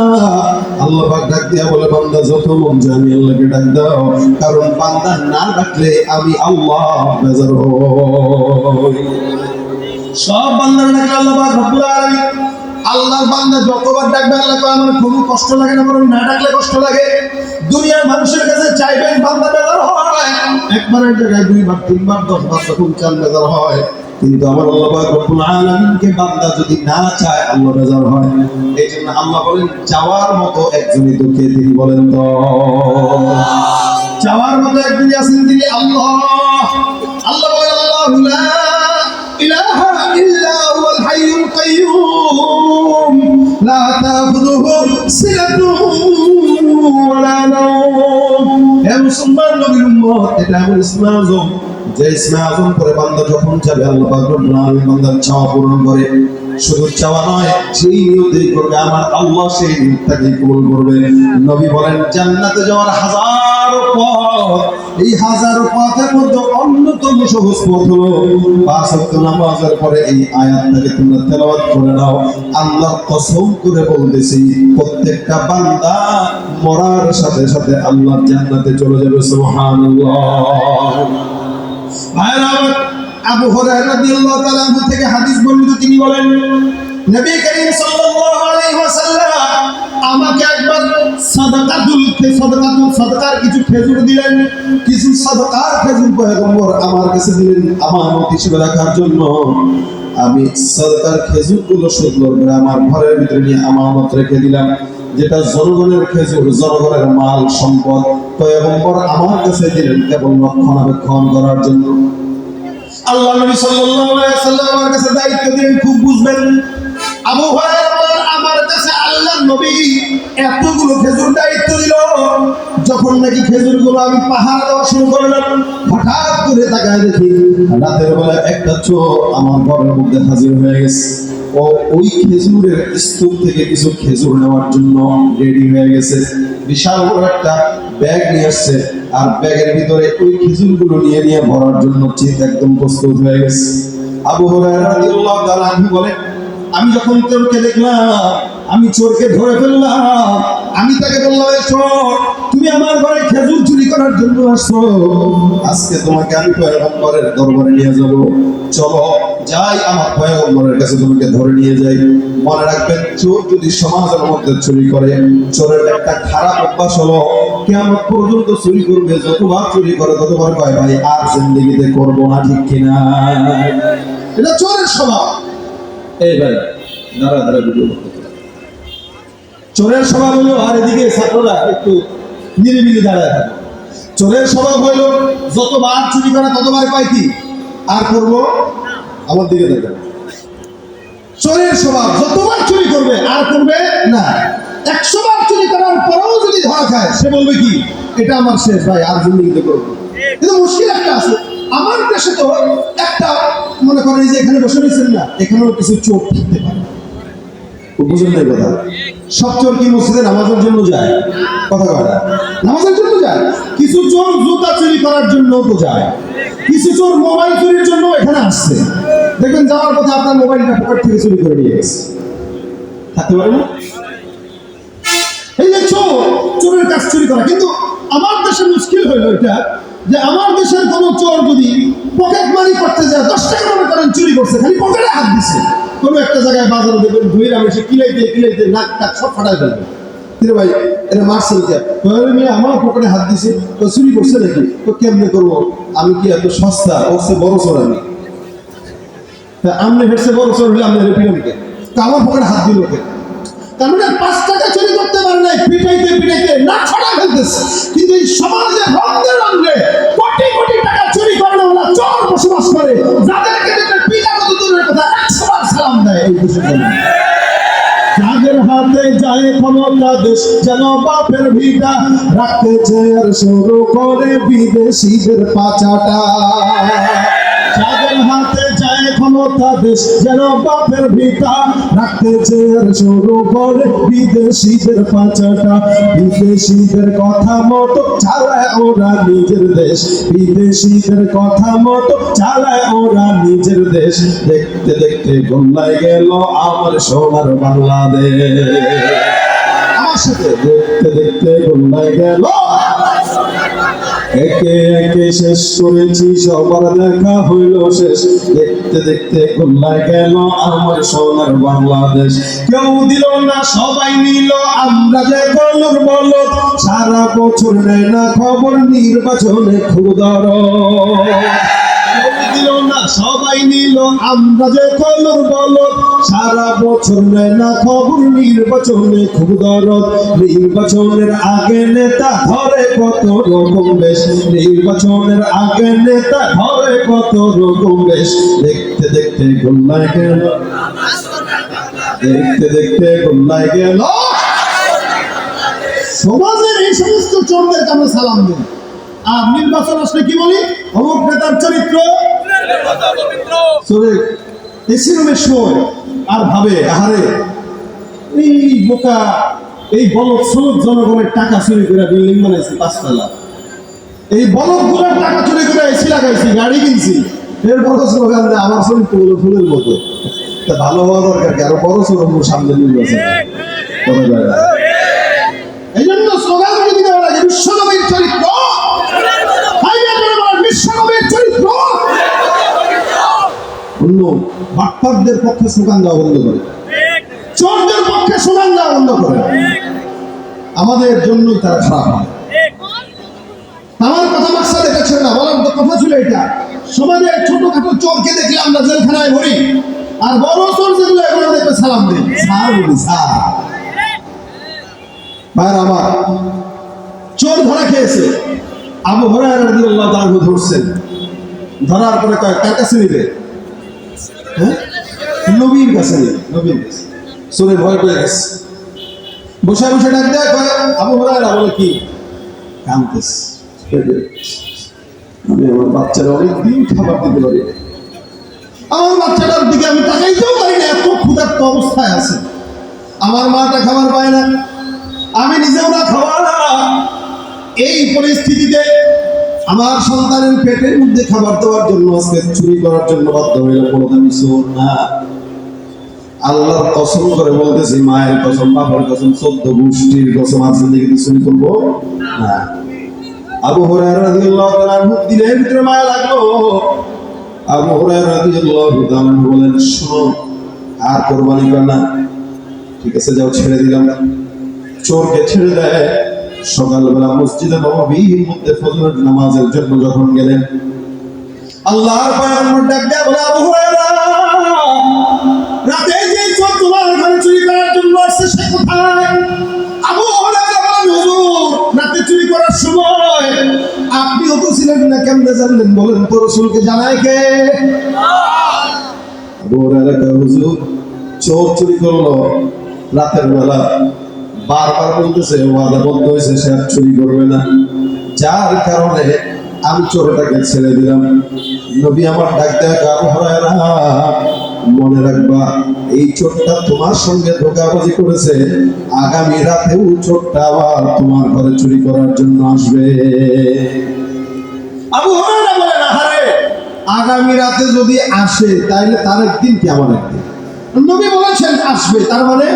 আল্লাহ পাক ডাক দিয়া বলে বান্দা যত মন চায় আমি আল্লাহকে ডাক দাও, কারণ বান্দা না ডাকলে আমি আল্লাহ বেজার হই। সব বান্দার ডাকলে আল্লাহ পাক রব্বুল আলামিন, আল্লাহর বান্দা যতবার ডাকবে আল্লাহ কয় আমার কোনো কষ্ট লাগে না, বরং না ডাকলে কষ্ট লাগে। দুনিয়ার মানুষের কাছে চাইবেন বান্দা বেজার হয়, একবারের জায়গায় দুইবার তিনবার 10 বার যখন চান বেজার হয়, কিন্তু আমার আল্লাহ পাক রব্বুল আলামিনকে বান্দা যদি না চায় আল্লাহ বেজার হয়। এই জন্য আল্লাহ বলেন চাওয়ার মতো একজনই তো কে, তিনি বলেন তো চাওয়ার মতো একজনই আছেন, তিনি আল্লাহ। আল্লাহ বলেন আল্লাহু লা ইলাহা ইল্লা হুয়াল হাইয়ুল কাইয়্যুম লা তাখুযুহু সিনাতুন ওয়ালা নাওম। হে মুসলমান নবীর উম্মত, এটা আমার ইসলাম আযম, যে ইসলাম আযম করে বান্দা যখন যাবে আল্লাহ পাক রব্বুল আলামিন বান্দার চাওয়া পূরণ করে। শুধু চাওয়া নয়, যেই নিয়তেই করবে আমার আল্লাহ সেই নিয়তটাকে কবুল করবে। নবী বলেন জান্নাতে যাওয়ার হাজারো পথ, এই হাজারো পথের মধ্যে অন্যতম সহজ পথ হলো 5 ওয়াক্ত নামাজের পরে এই আয়াতটাকে তোমরা তেলাওয়াত করে নাও। আল্লাহ কসম করে বলতেছি প্রত্যেকটা বান্দা মরার সাথে সাথে আল্লাহর জান্নাতে চলে যাবে। সুবহানাল্লাহ। ভাইরা, আবু হুরায়রা রাদিয়াল্লাহু তাআলা আনহু থেকে হাদিস বর্ণিত, তিনি বলেন নবী করিম সাল্লাল্লাহু আলাইহি ওয়াসাল্লাম আমাকে একবার সাদাকার কিছু খেজুর দিলেন, কিছু সাদাকার খেজুর পয়গম্বর আমার কাছে দিলেন আমানত হিসেবে রাখার জন্য। আমি সাদাকার খেজুরগুলো সুন্দর করে আমার ঘরের ভিতরে নিয়ে আমানত রেখে দিলাম, যেটা জনগণের খেজুর, জনগণের মাল সম্পদ পয়গম্বর আমার কাছে দিলেন কেবল রক্ষণাবেক্ষণ করার জন্য। আল্লাহ নবী সাল্লাল্লাহু আলাইহি ওয়াসাল্লাম আমার কাছে দায়িত্ব দিলেন, খুব বুঝবেন। আবু হুরায়রা আমার কাছে আল্লাহর নবী এতগুলো খেজুর দায়িত্ব দিল, যখন নাকি খেজুরগুলো আমি পাহাড় দেওয়া শুরু করলাম, হঠাৎ করে তাকায় দেখি রাতের বেলা একটা চোর আমার ঘরের মধ্যে হাজির হয়ে গেছে। ও ওই খেজুরের স্তূপ থেকে কিছু খেজুর নেওয়ার জন্য রেডি হয়ে গেছে। বিশাল বড় একটা ব্যাগ নিয়ে আসছে, আর ব্যাগের ভিতরে ওই খেজুরগুলো নিয়ে নিয়ে ভরার জন্য চিত একদম প্রস্তুত হয়ে গেছে। আবু হুরায়রা রাদিয়াল্লাহু তাআলা আনহু বলেন আমি যখন চোরকে দেখলাম, আমি চোরকে ধরে ফেললাম, আমি তাকে বললাম এই চোর, তুমি আমার ঘরে খেজুর চুরি করার জন্য আসছো, আজকে তোমাকে আমি পয়গম্বরের দরবারে নিয়ে যাব, চলো যাই আমার পয়গম্বরের কাছে তোমাকে ধরে নিয়ে যাই। মনে রাখবেন চোর যদি সমাজের মধ্যে চুরি করে, চোরের একটা খারাপ অভ্যাস হলো কিয়ামত পর্যন্ত চুরি করবে, যতবার চুরি করে ততবার কয় ভাই আর জিন্দেগিতে করবো না, ঠিক কিনা? এটা চোরের স্বভাব। এই ভাই দাঁড়া দাঁড়া ভিডিও করতে, চোরের স্বভাব হলো, আর এদিকে ছাত্ররা একটু নিরিবিলি দাঁড়ায় থাকে। চোরের স্বভাব হইল যতবার চুরি করে ততবার কয় কি আর করবো, আমার দিকে দেখেন। চোরের স্বভাব যতবার চুরি করবে আর করবে না। 100 বার চুরি করার পরেও যদি ধরা খায় সে বলবে কি এটা আমার শেষ ভাই, আর জিন্দেগিতে করবো। কিন্তু মুশকিল একটা আছে, আমার দেশে তো একটা মনে করেন যে এখানে বসে রয়েছেন না, এখানেও কিছু চোর থাকতে পারে। বুঝলেন না কথা? সব চোর কি মসজিদে নামাজের জন্য যায়? কথা কথা নামাজের জন্য যায়। কিছু চোর জুতা চুরি করার জন্য তো যায়, কিছু চোর মোবাইল চুরির জন্য এখানে আসছে। দেখবেন যাওয়ার পথে আপনার মোবাইলটা পকেট থেকে চুরি করে নিয়ে গেছে, থাকতে পারে না? এই যে চোরের কাজ চুরি করা। কিন্তু আমার দেশে মুশকিল হইল এটা যে আমার দেশের কোন চোর যদি পকেট মারি করতে যায় 10 টাকা মনে করেন চুরি করছে, খালি পকেটে হাত দিচ্ছে, কোনো একটা জায়গায় বাজারে দেখবেন ধুয়ে এসে কিলাইতে নাক টাক সব ফাটাই ফেলবে। কিন্তু ভাই এটা মারছেন কে? মেয়ে আমার পকেটে হাত দিছে, তো চুরি করছে নাকি? তো কেমনে করবো, আমি কি এত সস্তা? ওর বড় চোর আমি, আমনে হেঁটছে বড় চোর হলে আপনি পিটামিকে আমার পকেটে হাত দিল কে? তার মানে 5 টাকা চুরি করতে পারে নাই, পিটাইতে নাক ফাটাই ফেলতে থাকতেছে, কিন্তু এই সমাজে রন্ধে রন্ধে কোটি কোটি টাকা চুরি করেন ওরা চোর বসবাস করে, যাদেরকে দেখলে পিতা কত দূরের কথা 100 বার সালাম দেয়। এই দেশে যাদের হাতে যায় ক্ষমতা দেশ যেন বাপের ভিটা, রাখতে চেয়ার শুরু করে বিদেশিদের পাচাটা। যাদের হাতে যায় ক্ষমতা দেশ যেন বাপের ভিটা, রাখতে চেয়ার শুরু করে বিদেশিদের পাচাটা। বিদেশিদের কথা মতো চালায় ওরা নিজের দেশ, বিদেশিদের কথা মতো চালায় ওরা নিজের দেশ। দেখতে দেখতে গোল্লায় গেল আমার সোনার বাংলাদেশ। আমার সাথে দেখতে দেখতে গোল্লায় গেল, একে একে শেষ করেছি সবার দেখা হইল শেষ। দেখতে দেখতে গোল্লায় গেল আমার সোনার বাংলাদেশ। কেউ দিল না সবাই নিল, আমরা যে কলর বলদ, সারা বছর নেয় না খবর, নির্বাচনে খুব দরদ। দিল না সবাই নিল, আমরা যে কলর বলদ, সারা বছর নেয় না খবর, নির্বাচনে খুব দরদ। নির্বাচনের আগে নেতা ধরে কত রকম বেশ, নির্বাচনের আগে নেতা ধরে কত রকম বেশ। দেখতে দেখতে গোল্লায় গেল, দেখতে দেখতে গোল্লায় গেল। সমাজের এই সমস্ত চোরদেরকে আমরা সালাম দিই, আর নির্বাচন আসলে কি বলি? অমুক নেতার চরিত্র এসি রুমে শোয় আর ভাবে, আহারে এই বোকা, এই বলদ সলদ জনগণের টাকা চুরি করে বিল্ডিং বানাইছি 5 তলা, এই বলদ গুলোর টাকা চুরি করে এসি লাগাইছি, গাড়ি কিনছি। এরপর স্লোগান দেয় আমার চরিত্র হলো ফুলের মতো। তা ভালো হওয়া দরকার কি? আরো বড় স্লোগান সামনে নির্বাচন করা যায় না। এই জন্য স্লোগান যদি দেওয়া লাগে বিশ্বনবীর চরিত্র, বিশ্বনবীর চরিত্র, অন্য বাটপারদের পক্ষে স্লোগান দেওয়া বন্ধ করে, চোরদের পক্ষে স্লোগান দেওয়া বন্ধ করে। আমাদের জন্যই তারা খারাপ হয়। আমার কথা মাকসাদ এটা ছিল না, বলার তো কথা ছিল এটা। সমাজে ছোটখাটো চোরকে দেখলে আমরা জেলখানায় ভরি, আর বড় চোর যেগুলো এগুলো দেখবে সালাম দিই, স্যার বলি স্যার। ভাইরা আমার, চোর ধরা খেয়েছে, আবু হুরায়রা রাদিয়াল্লাহু তাআলা ধরছেন। ধরার পরে কার কাছে নিবে? নবীর কাছে নিবে, নবীর কাছে। চোরে ভয় পেয়ে গেছে, বসে বসে ডাক দেয়, আবু হুরায়রা বলে কি? কাঁদতেছে, আমি আমার বাচ্চারা অনেকদিন খাবার দিতে পারি, আমার বাচ্চাটার দিকে আমি তাকাইতেও পারি না, এত ক্ষুধার্ত অবস্থায় আছে। আমার মাটা খাবার পায় না, আমি নিজেও না খাবার না। এই পরিস্থিতিতে আমার সন্তানের পেটের মধ্যে খাবার দেওয়ার জন্য আজকে চুরি করার জন্য বাধ্য হইল। বলতে আমি চোর না, আল্লাহর কসম করে বলতেছি, মায়ের কসম, বাবার কসম, 14 গোষ্ঠীর কসম, আজকে থেকে চুরি করবো না। আবু হুরায়রা রাদিয়াল্লাহু তাআলা দিলের ভিতরে মায়া লাগলো। আবু হুরায়রা রাদিয়াল্লাহু তাআলা বলেন, শোনো, আর কোরবানি কর না, ঠিক আছে যাও, ছেড়ে দিলাম। চোরকে ছেড়ে দেয়। সকালবেলা মসজিদে নববীর মধ্যে ফজরের নামাজের জন্য যখন গেলেন, আল্লাহর পয়গম্বর ডাক দেয়া বলে, আবু হুরায়রা, রাতে যে চোর তোমার ঘরে চুরি করার জন্য আসছে সে কোথায়? আবু হুরায়রা বলেন, হুজুর, রাতে চুরি করার সময় আপনিও তো ছিলেন না, কেমনে জানলেন? বলেন তো, রাসূলকে জানায় কে? আবু হুরায়রা কয়, হুজুর, চোর চুরি করলো রাতের বেলা, বারবার বলতেছে ওয়াদা বন্ধ হয়েছে, সে আর চুরি করবে না, যার কারণে আমি চোরটাকে ছেড়ে দিলাম। নবী আমার ডাক দেয়া, আবু হুরায়রা, মনে রাখবা, এই চোরটা তোমার সঙ্গে ধোঁকাবাজি করেছে, আগামী রাতেও চোরটা আবার তোমার ঘরে চুরি করার জন্য আসবে। আবু হুরায়রা বলেন, আহারে, আগামী রাতে যদি আসে তাহলে তার একদিন কি আমার একদিন? নবী বলেছেন আসবে, তার মানে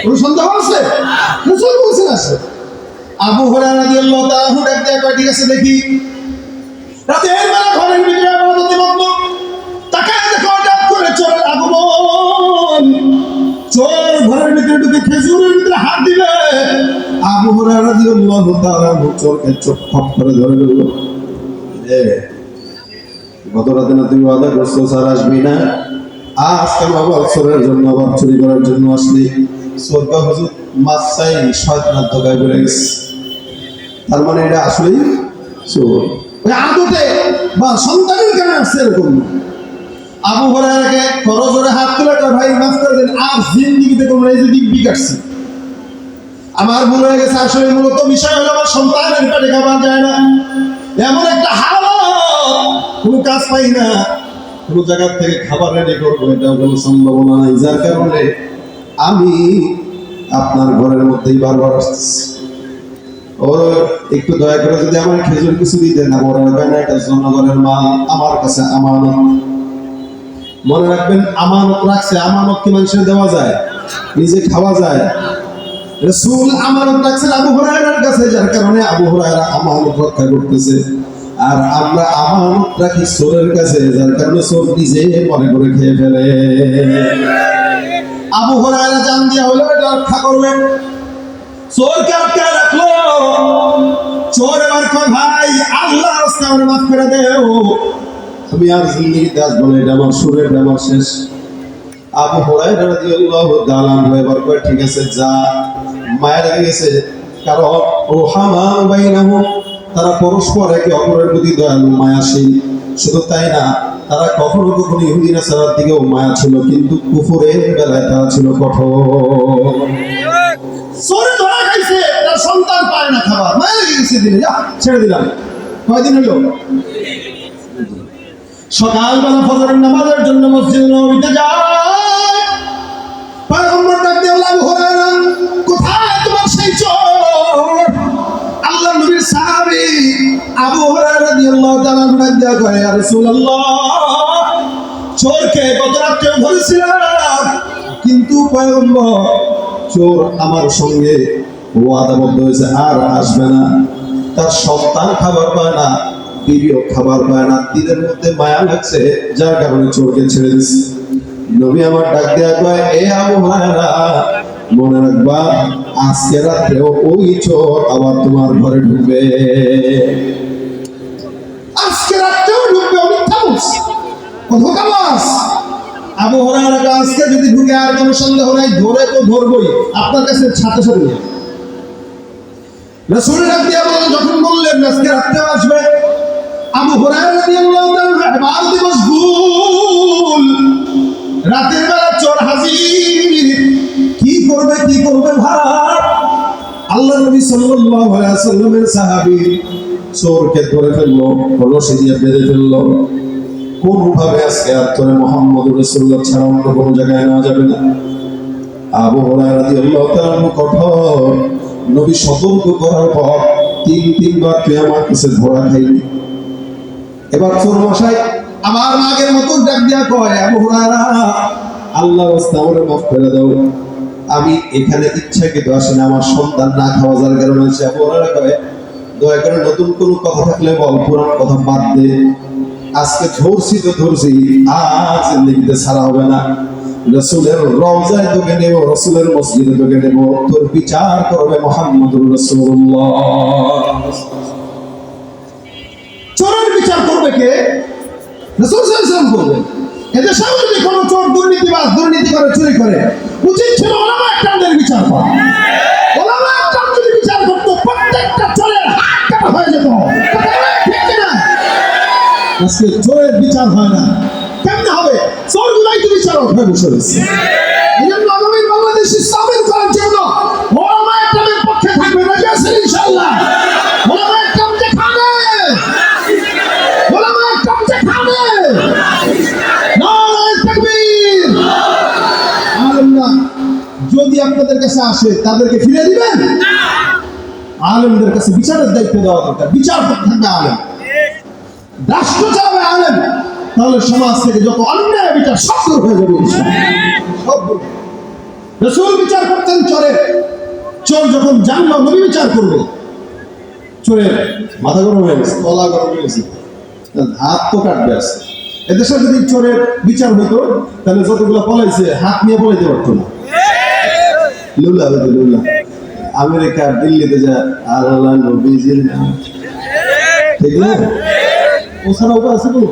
কোন সন্দেহ আছে? রাসূল বলেছেন আসবে। আবু হুরায়রা রাদিয়াল্লাহু তাআলা ডাক দেয়া কয়, ঠিক আছে দেখি। রাতের বেলা ঘরের ভিতরে ইবাদতে মগ্ন, তাকায় দেখো ডাক করে চোরের আগমন। চোর ঘরের ভিতরে ঢুকে খেজুরের ভিতরে হাত দিবে। আবু হুরায়রা রাদিয়াল্লাহু তাআলা চোরকে চোখ খপ করে ধরে বলল, গত রাতে না তুই ওয়াদা করছো স্যার আসবি না, আজকে আবার চোরের জন্য, আবার চুরি করার জন্য আসলি? চোর কয়, হুজুর, মাছ চাই, শয়তানের ধোকায় পড়ে গেছে। তার মানে এটা আসলেই চোর। ওই আদতে বা সন্তানের কারণে আসছে এরকম না। আবু হুরায়রাকে করজোরে হাত তুলে কয়, ভাই মাফ করে দেন, আর জিন্দেগিতে কোনো এই যে দিব্যি কাটছি, আমার ভুল হয়ে গেছে। আসলে মূলত বিষয় হলো আমার সন্তানের পেটে খাবার যায় না, এমন একটা হালত, কোনো কাজ পাই না, কোনো জায়গা থেকে খাবার রেডি করবো এটাও কোনো সম্ভাবনা নাই, যার কারণে আমি আপনার ঘরের মধ্যেই বারবার আসতেছি। ওর একটু দয়া করে যদি আমার খেজুর কিছু দিতেন না, বড় হবে না, এটা জনগণের মাল, আমার কাছে আমানত। মনে রাখবেন, আমানত রাখছে। আমানত কি মানুষের দেওয়া যায়? নিজে খাওয়া যায়? রাসূল আমানত রাখছেন আবু হুরায়রার কাছে, যার কারণে আবু হুরায়রা আমানত রক্ষা করতেছে। আর আমরা আমানত রাখি চোরের কাছে, যার কারণে চোর নিজে মনে করে খেয়ে ফেলে। আবু হুরায়রা জান দিয়া হলো এটা রক্ষা করবেন, চোরকে আটকায় রাখলো। চোর এবার কয়, ভাই আল্লাহর রাস্তায় আমারে মাফ করে দেও, আমি আর জিন্দেগিতে আসবো না, এটা আমার সুরের, এটা আমার শেষ। আবু হুরায়রা রাদিয়াল্লাহু তাআলা আনহু এবার কয়, ঠিক আছে যা। মায়া লেগে গেছে, কারণ রুহামা বাইনাহুম, তারা পরস্পর একে অপরের প্রতি দয়ালু, মায়াশীল। শুধু তাই না, তারা কখনো কখনো ইহুদি নাসারার দিকেও মায়া ছিল, কিন্তু কুফরের বেলায় তারা ছিল কঠোর। চোরে ধরা খাইছে, তার সন্তান পায় না খাবার, মায়া লেগে গেছে, দিলে যা ছেড়ে দিলাম। কয়দিন হলো? সকালবেলা ফজরের নামাজের জন্য মসজিদ নববীতে যায়, পয়গম্বর ডাক দিয়ে বলে, আবু হুরায়রা কোথায় তোমার সেই চোর? আল্লাহর নবীর সাহাবী আবু হুরায়রা রাদিয়াল্লাহু তাআলা ডাক দিয়ে কয়, ইয়া রাসূলুল্লাহ, চোরকে গত রাত্রে ধরেছিলাম, কিন্তু পয়গম্বর চোর আমার সঙ্গে ওয়াদাবদ্ধ হয়েছে, আর আসবে না। তার সন্তান খাবার পায় না, বিবিও খাবার পায় না, দিনের মধ্যে মায়া লাগছে, যার কারণে চোরকে ছেড়ে দিচ্ছে। নবী আমার ডাক দেয়া কয়, এ আবু হুরায়রা, মনে রাখবা আজকে রাত্রেও ওই চোর আবার তোমার ঘরে ঢুকবে। আজকে রাত্রেও ঢুকবে, মিথ্যা বলছি, ধোঁকাবাজ। আবু হুরায়রা আজকে যদি ঢুকে আর কোনো সন্দেহ নাই, ধরে তো ধরবই, আপনার কাছে সাথে সাথে নিয়ে। রাসূল ডাক দিয়া বলেন, যখন বললেন আজকে রাত্রেও আসবে, আবু হুরায়রা রাদিয়াল্লাহু তাআলা ইবাদতে মশগুল, রাতের বেলা চোর হাজির, কি করবে ভাই? আল্লাহ নবী সাল্লাল্লাহু আলাইহি ওয়াসাল্লামের সাহাবী চোরকে ধরে ফেললো, রশি দিয়ে বেঁধে ফেললো। কোনভাবে আজকে আর তোরে মুহাম্মদুর রাসূলুল্লাহ ছাড়া অন্য কোনো জায়গায় নেওয়া যাবে না। আবু হুরায়রা রাদিয়াল্লাহু তাআলা কঠোর। নবী সতর্ক করার পর তিনবার তুই আমার কাছে ধরা খাইলি। এবার চোর মশাই আমার মাগের মতো ডাক দিয়া কয়, আবু হুরায়রা, আল্লাহর রাস্তায় আমারে মাফ করে দাও, আমি এখানে ইচ্ছাকৃত আসি না, আমার সন্তান না খাওয়া যার কারণে আছে। আবু হুরায়রা কয়, দয়া করে নতুন কোনো কথা থাকলে বল, পুরানো কথা বাদ দে। আজকে ধরছি তো ধরছি, আর জিন্দেগিতে ছাড়া হবে না। রাসূলের রওজায় তোকে নেব, রাসূলের মসজিদে তোকে নেব, তোর বিচার করবে মুহাম্মদুর রাসূলুল্লাহ। চোরের বিচার করবে কে? রাসূল সাল্লাল্লাহু আলাইহি ওয়াসাল্লাম করবে। এদেশে যদি কোনো চোর দুর্নীতিবাজ দুর্নীতি করে, চুরি করে, উচিত ছিল ওলামা একরামদের বিচার করা। ওলামা একরাম যদি বিচার করতো, প্রত্যেকটা চোরের হাত কাটা হয়ে যেত। ঠিক কিনা? আজকে চোরের বিচার হয় না, কেমনে হবে? চোরগুলাই তো বিচারক হয়ে বসে রয়েছে। এই জন্য আগামী বাংলাদেশ ইসলামের করার জন্য ওলামা একরামের পক্ষে থাকবে, রাজি আছেন ইনশাআল্লাহ? ওলামা একরাম যে খাবে, ওলামা একরাম যে খাবে, নারায়ে তাকবীর। আলেমরা যদি আপনাদের কাছে আসে, তাদেরকে ফিরে দিবেন? আলেমদের কাছে বিচারের দায়িত্ব দেওয়া দরকার, বিচার করতে থাকবে আলেম, রাষ্ট্র চালাবে আলেম, তাহলে সমাজ থেকে যত অন্যায় বিচার সব দূর হয়ে যাবে সব দূর। রাসূল বিচার করতেন চোরের, চোর যখন জানলো নবী বিচার করবে, চোরের মাথা গরম হয়ে গেছে, গলা গরম হয়ে গেছে, হাত তো কাটবে আসছে। এদেশে যদি চোরের বিচার হতো, তাহলে যতগুলো পলাইছে হাত নিয়ে পলাইতে পারতো না। লুলা হতো লুলা। আমেরিকা দিল্লিতে যা আল্লাহ নবীজির নাম, ঠিক না? ওছাড়া উপায় আছে কোনো?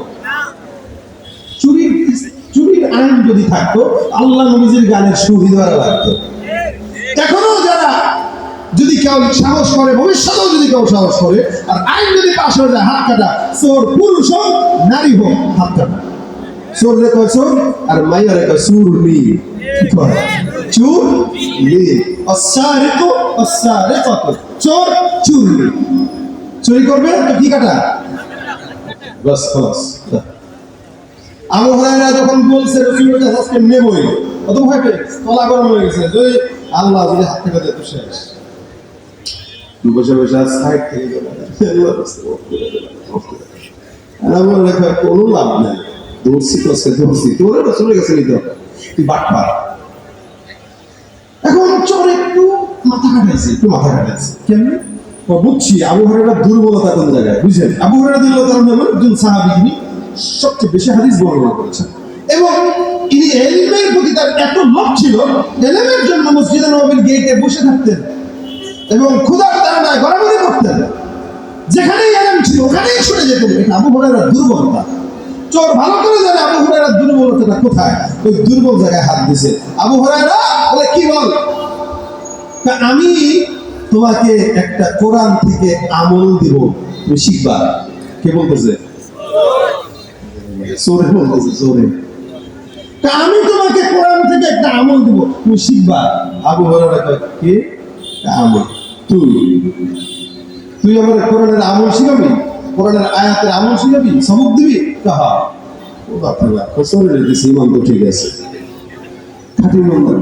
চুরির আইন যদি থাকতো, আল্লাহ নবীজির গানের সুর ধরা লাগতো। এখনো যারা যদি কেউ সাহস করে, ভবিষ্যতেও যদি কেউ সাহস করে, আর আইন যদি পাশ হয়ে যায় হাত কাটা, চোর পুরুষ হোক নারী হোক হাত কাটা। চোর রে কয় চোর, আর মাইয়া রে কয় চুরলি। কি কয়? চুরলি। অসারিকু অসারিকাতু, চোর চুরলি। চুরি করবে তো কি কাটা? বাস খালাস। আবু হুরায়রা যখন বলছে রাসূলের কাছে আজকে নেবই, অত ভয় পেয়ে তলা গরম হয়ে গেছে, যদি আল্লাহ যদি হাত থেকে দেয় তো শেষ। বসে বসে সাইড থেকে গেল, কোনো লাভ নেই, দৌড়ছি কষ্টে দৌড়ছি, তোর চলে গেছে নিতে, তুই বাটপার। এখন চোর একটু মাথা কাটাইছে, কেমনি? বুঝছি আবু হুরায়রার দুর্বলতা কোন জায়গায়, বুঝলেন? আবু হুরায়রা রাদিয়াল্লাহু তাআলা একজন সাহাবী, যিনি সবচেয়ে বেশি হাদিস বর্ণনা করেছেন, এবং তিনি ইলমের প্রতি তার এত লোভ ছিল, ইলমের জন্য মসজিদে নববীর গেটে বসে থাকতেন এবং ক্ষুধার তাড়নায় গড়াগড়ি করতেন। যেখানেই ইলম ছিল ওখানেই ছুটে যেতেন। এটা আবু হুরায়রার দুর্বলতা। চোর ভালো করে জানে আবু হুরায়রার দুর্বলতাটা কোথায়, ওই দুর্বল জায়গায় হাত দিয়েছে। আবু হুরায়রা বলে, কি বল? আমি তোমাকে একটা কোরআন থেকে আমল দিব, তুমি শিখবা। কে বলতেছে? চোরে বলতেছে, চোরে। আমি তোমাকে কোরআন থেকে একটা আমল দিব, তুমি শিখবা। আবু হুরায়রা কয়, কি আমল? তুই আমার কোরআনের আমল শিখাবি, কোরআনের আয়াতের আমল শিখাবি, সবক দিবি? হ্যাঁ। ও বাপরে, চোরের দিছি, ইমান তো ঠিক আছে, খাঁটি ইমানদার।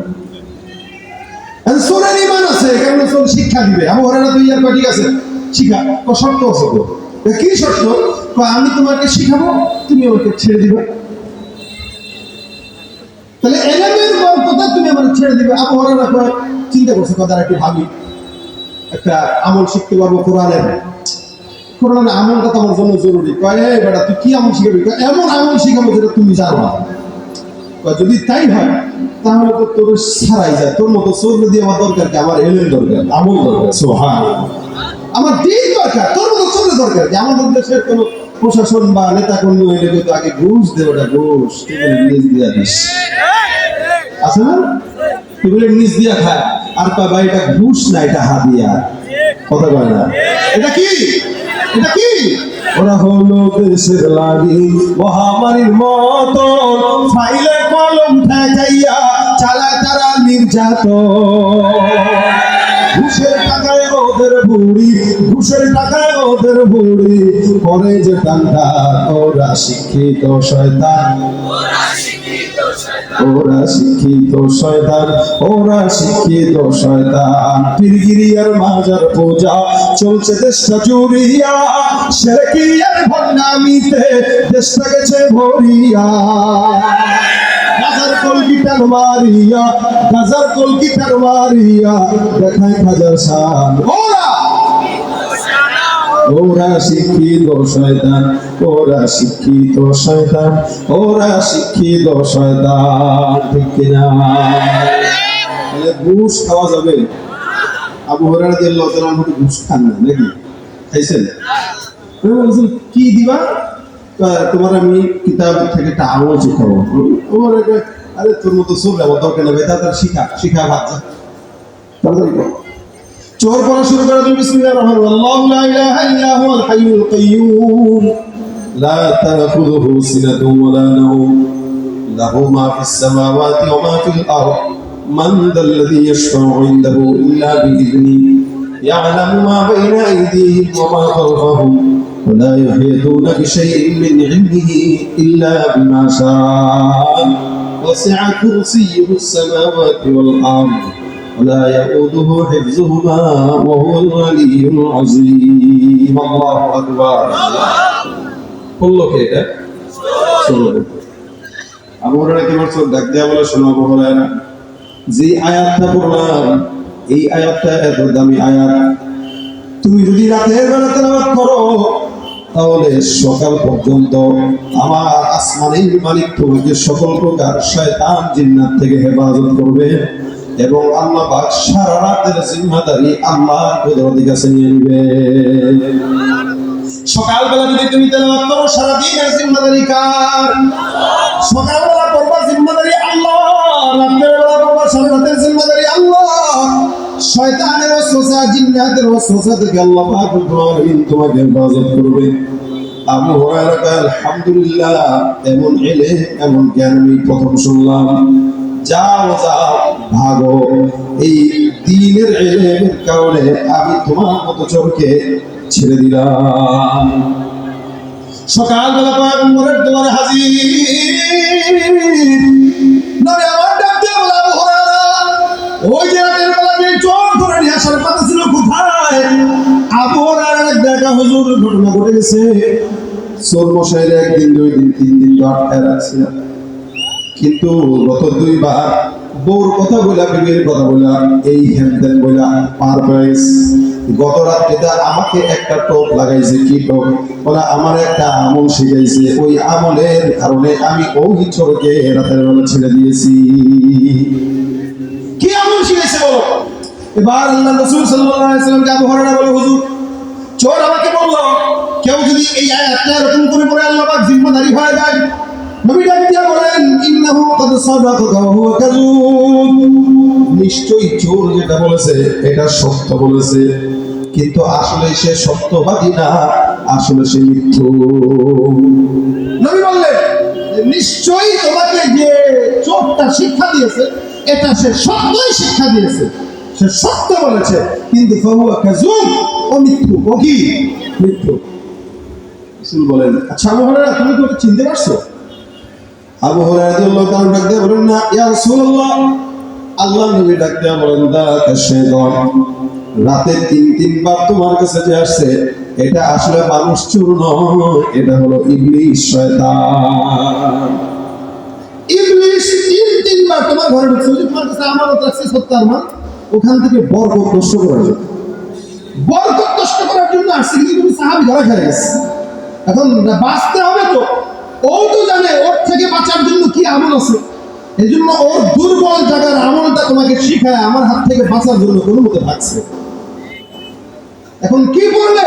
চোরের ইমান আছে, কারণ চোর শিক্ষা দিবে। আবু হুরায়রা তুই আর ঠিক আছে শিখা, শর্ত আছে তো। কি শর্ত? আমি তোমাকে শিখাবো, তুমি আমাকে ছেড়ে দিবে। তাহলে ইলমের বরকতে তুমি আমাকে ছেড়ে দিবে। আবু হুরায়রা কয়, চিন্তা করছে, কথা একটু ভাবি, একটা আমল শিখতে পারবো কোরআনের, কোরআনের আমলটা তো আমার জন্য জরুরি। কয়, এই বেটা তুই কি আমল শিখাবি? এমন আমল শিখাবো যেটা তুমি জানো না। যদি তাই হয় তাহলে তো তোর ছাড়াই যায়, তোর মতো চোর দিয়ে আমার দরকার কি? আমার ইলম দরকার, আমল দরকার, সুবহানাল্লাহ, আমার দিন দরকার, তোর মতো চোরের দরকার কি? আমাদের দেশের কোনো প্রশাসন বা নেতা কর্মী হইলে কিন্তু আগে ঘুষ দে, ওটা ঘুষ নিজ দিয়া দিস, আছে না? তুই বলে নিজ দিয়া খায়, আর কয় ভাই এটা ঘুষ না, এটা হাদিয়া। কথা কয় না? এটা কি? এটা কি? ওরা হলো দেশের লাগি মহামারীর মতো, ফাইলে কলম ঠেকাইয়া চালায় তারা নির্যাতন। ঘুষের টাকায় ওদের বুড়ি, ঘুষের টাকায় ওদের বুড়ি করে যে টাকা। ওরা শিক্ষিত শয়তান, ওরা শিক্ষিত শয়তান, ওরা শিক্ষিত শয়তান। পীরগিরিয়ার মাজার পূজা চলছে দেশটা জুড়িয়া, শিরকিয়ার ভণ্ডামিতে দেশটা গেছে ভরিয়া। গাজার কলকিটার মারিয়া, গাজার কলকিটার মারিয়া দেখায় হাজার শান। ওরা শিক্ষিত শয়তান, ওরা শিক্ষিত শয়তান, ওরা শিক্ষিত শয়তান। ঠিক কিনা? তাহলে ঘুষ খাওয়া যাবে? আবু হুরায়রা রাদিয়াল্লাহু তাআলা আনহু ঘুষ খান না নাকি? খাইছেন? কি দিবা? তোমার আমি কিতাব থেকে একটা আমল শিখাবো। আরে তোর মতো চোর আমার দরকার নেই, তাদের শিখা ভাত যা, তাড়াতাড়ি কর। চোর পড়া শুরু করে তুমি বিসমিল্লাহির রহমানির রহিম। আল্লাহু লা ইলাহা ইল্লা হুয়াল হাইয়ুল কাইয়্যুম লা তাখুযুহু সিনাতুন ওয়া লা নাওম লাহু মা ফিস সামাওয়াতি ওয়া মা ফিল আরদ মান যাল্লাযী ইয়াশফা'ু 'ইনদাহু ইল্লা বিইذনিহি ইয়া'লামু মা বাইনা আইদিহিম ওয়া মা খালফাহুম ওয়া লা ইউহীতুনা বিশাইইন মিন 'ইলমিহি ইল্লা বিমা শা'a ওয়াসি'a কুরসিয়্যুহু as-samawati ওয়াল আরদ ولا يؤوده حفظهما وهو العلي العظيم الله أكبر বললো কে এটা? আবু হুরায়রা কি বলছো? ডাক দেয়া বলে, শোনো আবু হুরায়রা, যে আয়াতটা পড়লাম এই আয়াতটা এত দামি আয়াত, তুমি যদি রাতের বেলা তেলাওয়াত করো তাহলে সকাল পর্যন্ত আমার আসমানের মালিক তোমাকে সকল প্রকার শয়তান জিন্নাত থেকে হেফাজত করবে, এবং আল্লাহ পাক সারা রাতের জিম্মাদারি আল্লাহর কুদরতের কাছে নিয়ে নেবে। সকালবেলা যদি তুমি তেলাওয়াত করো, সারা দিনের জিম্মাদারি কার? সকালবেলা পড়বা জিম্মাদারি আল্লাহ, রাতের বেলা পড়বা সারা রাতের জিম্মাদারি আল্লাহ। শয়তানের ওয়াসওয়াসা, জিন্নাতের ওয়াসওয়াসা থেকে আল্লাহ পাক রব্বুল আলামিন তোমাকে হেফাজত করবে। আবু হুরায়রা কয়, আলহামদুলিল্লাহ, এমন ইলম, এমন জ্ঞান আমি প্রথম শুনলাম। যাও যাও, ভাগো, এই দ্বীনের ইলমের কারণে আমি তোমার মতো চোরকে ছেড়ে দিলাম। সকালবেলা পয়গম্বরের দরবারে হাজির। নবী আমার ডাক দিয়ে বলে, আবু হুরায়রা, ওই যে রাতের বেলা যে চোর ধরে নিয়ে আসার কথা ছিল, কোথায়? আবু হুরায়রা দেখা, হুজুর ঘটনা ঘটে গেছে। চোর মশাইরে একদিন, 2 দিন, 3 দিন তো আটকায় রাখছিলাম, কিন্তু গত 2 বার বউর কথা বলা, বিবির কথা বলা, এই হ্যান বলা পার হয়েছে। গত রাত্রিতে আমাকে একটা টোপ লাগাইছে। কি টোপ? বলা, আমার একটা আমল শিখাইছে, ওই আমলের কারণে আমি ওই চোরকে রাতের বেলা ছেড়ে দিয়েছি। কি আমল শিখাইছে বলো? এবার আল্লাহ রাসূল সাল্লাল্লাহু আলাইহি ওয়াসাল্লামকে আবু হুরায়রা বলে, হুজুর, চোর আমাকে বলল, কেউ যদি এই আয়াতটা এরকম করে পড়ে আল্লাহ পাক জিম্মাদারি হয়ে যায়। নবী ডাক দিয়া বলেন, ইন্নাহু ক্বাদ সাদাকা ওয়া হুয়া কাযুব। নিশ্চয়ই চোর যেটা বলেছে এটা সত্য বলেছে, কিন্তু আসলে সে সত্যবাদী না, আসলে সে মিথ্যু। নবী বললেন, নিশ্চয়ই তোমাকে যে চোরটা শিক্ষা দিয়েছে, এটা সে সত্যই শিক্ষা দিয়েছে, সে সত্য বলেছে, কিন্তু ফাহুয়া কাযুব, ও মিথ্যু। ও কি? মিথ্যু। রাসূল বলেন, আচ্ছা আবু হুরায়রা, তুমি কি ওটা চিনতে পারছো? আবু হুরায়রা রাদিয়াল্লাহু তাআলা ডাক দিয়ে বলেন, না ইয়া রাসূলুল্লাহ। আল্লাহ নবী ডাক দিয়ে বলেন, দাকা শাইতান, রাতে 3 বার তোমার কাছে যে আসছে, এটা আসলে মানুষ চোর নয়, এটা হলো ইবলিস, শয়তান। ইবলিস 3 বার তোমার ঘরে ঢুকছে, তোমার কাছে আমানত রাখছে সত্তার মান, ওখান থেকে বরকত নষ্ট করার জন্য, বরকত নষ্ট করার জন্য আসছে, কিন্তু তুমি সাহাবী ধরা খেয়ে গেছে। এখন বাঁচতে হবে তো, ও তো জানে ওর থেকে বাঁচার জন্য কি আমল আছে, এই জন্য ওর দুর্বল জায়গার আমলটা তোমাকে শিখায় আমার হাত থেকে বাঁচার জন্য কোনো মতে থাকছে। এখন কি করলে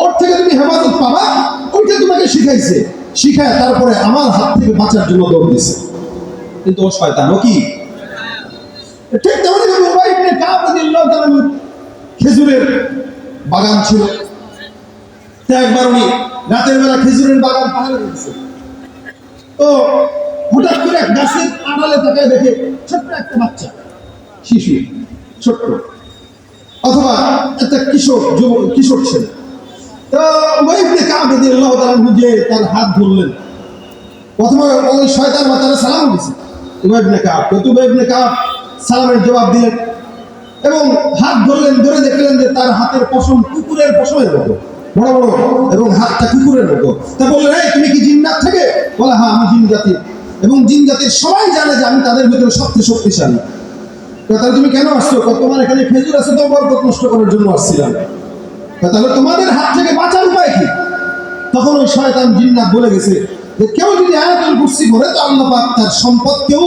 ওর থেকে তুমি হেফাজত পাবা, ওইটা তোমাকে শিখাইছে, শিখায় তারপরে আমার হাত থেকে বাঁচার জন্য দৌড় দিছে। কিন্তু ও শয়তান। ও কি? ঠিক তেমনি উবাই ইবনে কাব রাদিয়াল্লাহু তাআলা খেজুরের বাগান ছিল। তো একবার উনি রাতের বেলা খেজুরের বাগান পাহাড়ে গেছে, তো হঠাৎ করে এক গাছের আড়ালে তাকায় দেখে ছোট্ট একটা বাচ্চা, শিশু, ছোট্ট, অথবা একটা কিশোর ছেলে। তো উবাই ইবনে কাব রাদিয়াল্লাহু তাআলা যে তার হাত ধরলেন, প্রথমে ওই শয়তান বাচ্চারা সালাম দিয়েছে। উবাই ইবনে কাব, উবাই ইবনে কাব সালামের জবাব দিলেন এবং হাত ধরলেন, ধরে দেখলেন যে তার হাতের পশম কুকুরের পশমের মতো বড় বড়, এবং হাতটা কুকুরের মতো। তা বললেন, এই তুমি কি জিন্নাত থেকে? বলে, হ্যাঁ আমি জিন জাতি, এবং জিন জাতির সবাই জানে যে আমি তাদের ভিতরে সবচেয়ে শক্তিশালী। তাহলে তুমি কেন আসছো? তোমার এখানে খেজুর আছে, তো বরকত নষ্ট করার জন্য আসছিলাম। তাহলে তোমাদের হাত থেকে বাঁচার উপায় কি? তখন ওই শয়তান জিন্নাত বলে গেছে যে কেউ যদি আয়াতুল কুরসি পড়ে, তো আল্লাহ পাক তার সম্পদকেও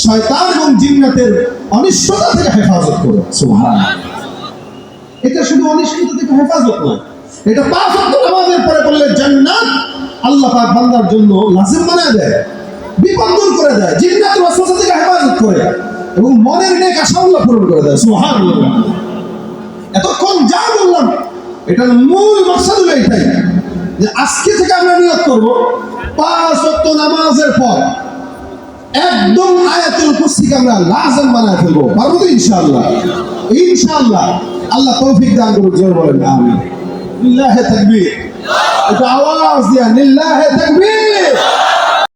শয়তান এবং জিন্নাতের অনিষ্টতা থেকে হেফাজত করে। সুবহানাল্লাহ। এটা শুধু অনিষ্টতা থেকে হেফাজত নয়, এটা 5 ওয়াক্ত নামাজের পরে পড়লে জান্নাত আল্লাহ পাক বান্দার জন্য লাজিম বানায় দেয়, বিপদ দূর করে দেয়, জিন্নাতের ওয়াসওয়াসা থেকে হেফাজত করে, এবং মনের নেক আশা আল্লাহ পূরণ করে দেয়। সুবহানাল্লাহ। এতক্ষণ যা বললাম, এটার মূল মাকসাদ হলো এটাই যে আজকে থেকে আমরা নিয়ত করব 5 ওয়াক্ত নামাজের পর একদম আয়াতুল কুরসিকে আমরা লাজিম বানায় ফেলবো। পারবো তো ইনশাআল্লাহ? ইনশাআল্লাহ। আল্লাহ তৌফিক দান করুন। জোরে বলেন আমিন। লিল্লাহি তাকবীর। এটা আওয়াজ দিয়া লিল্লাহি তাকবীর।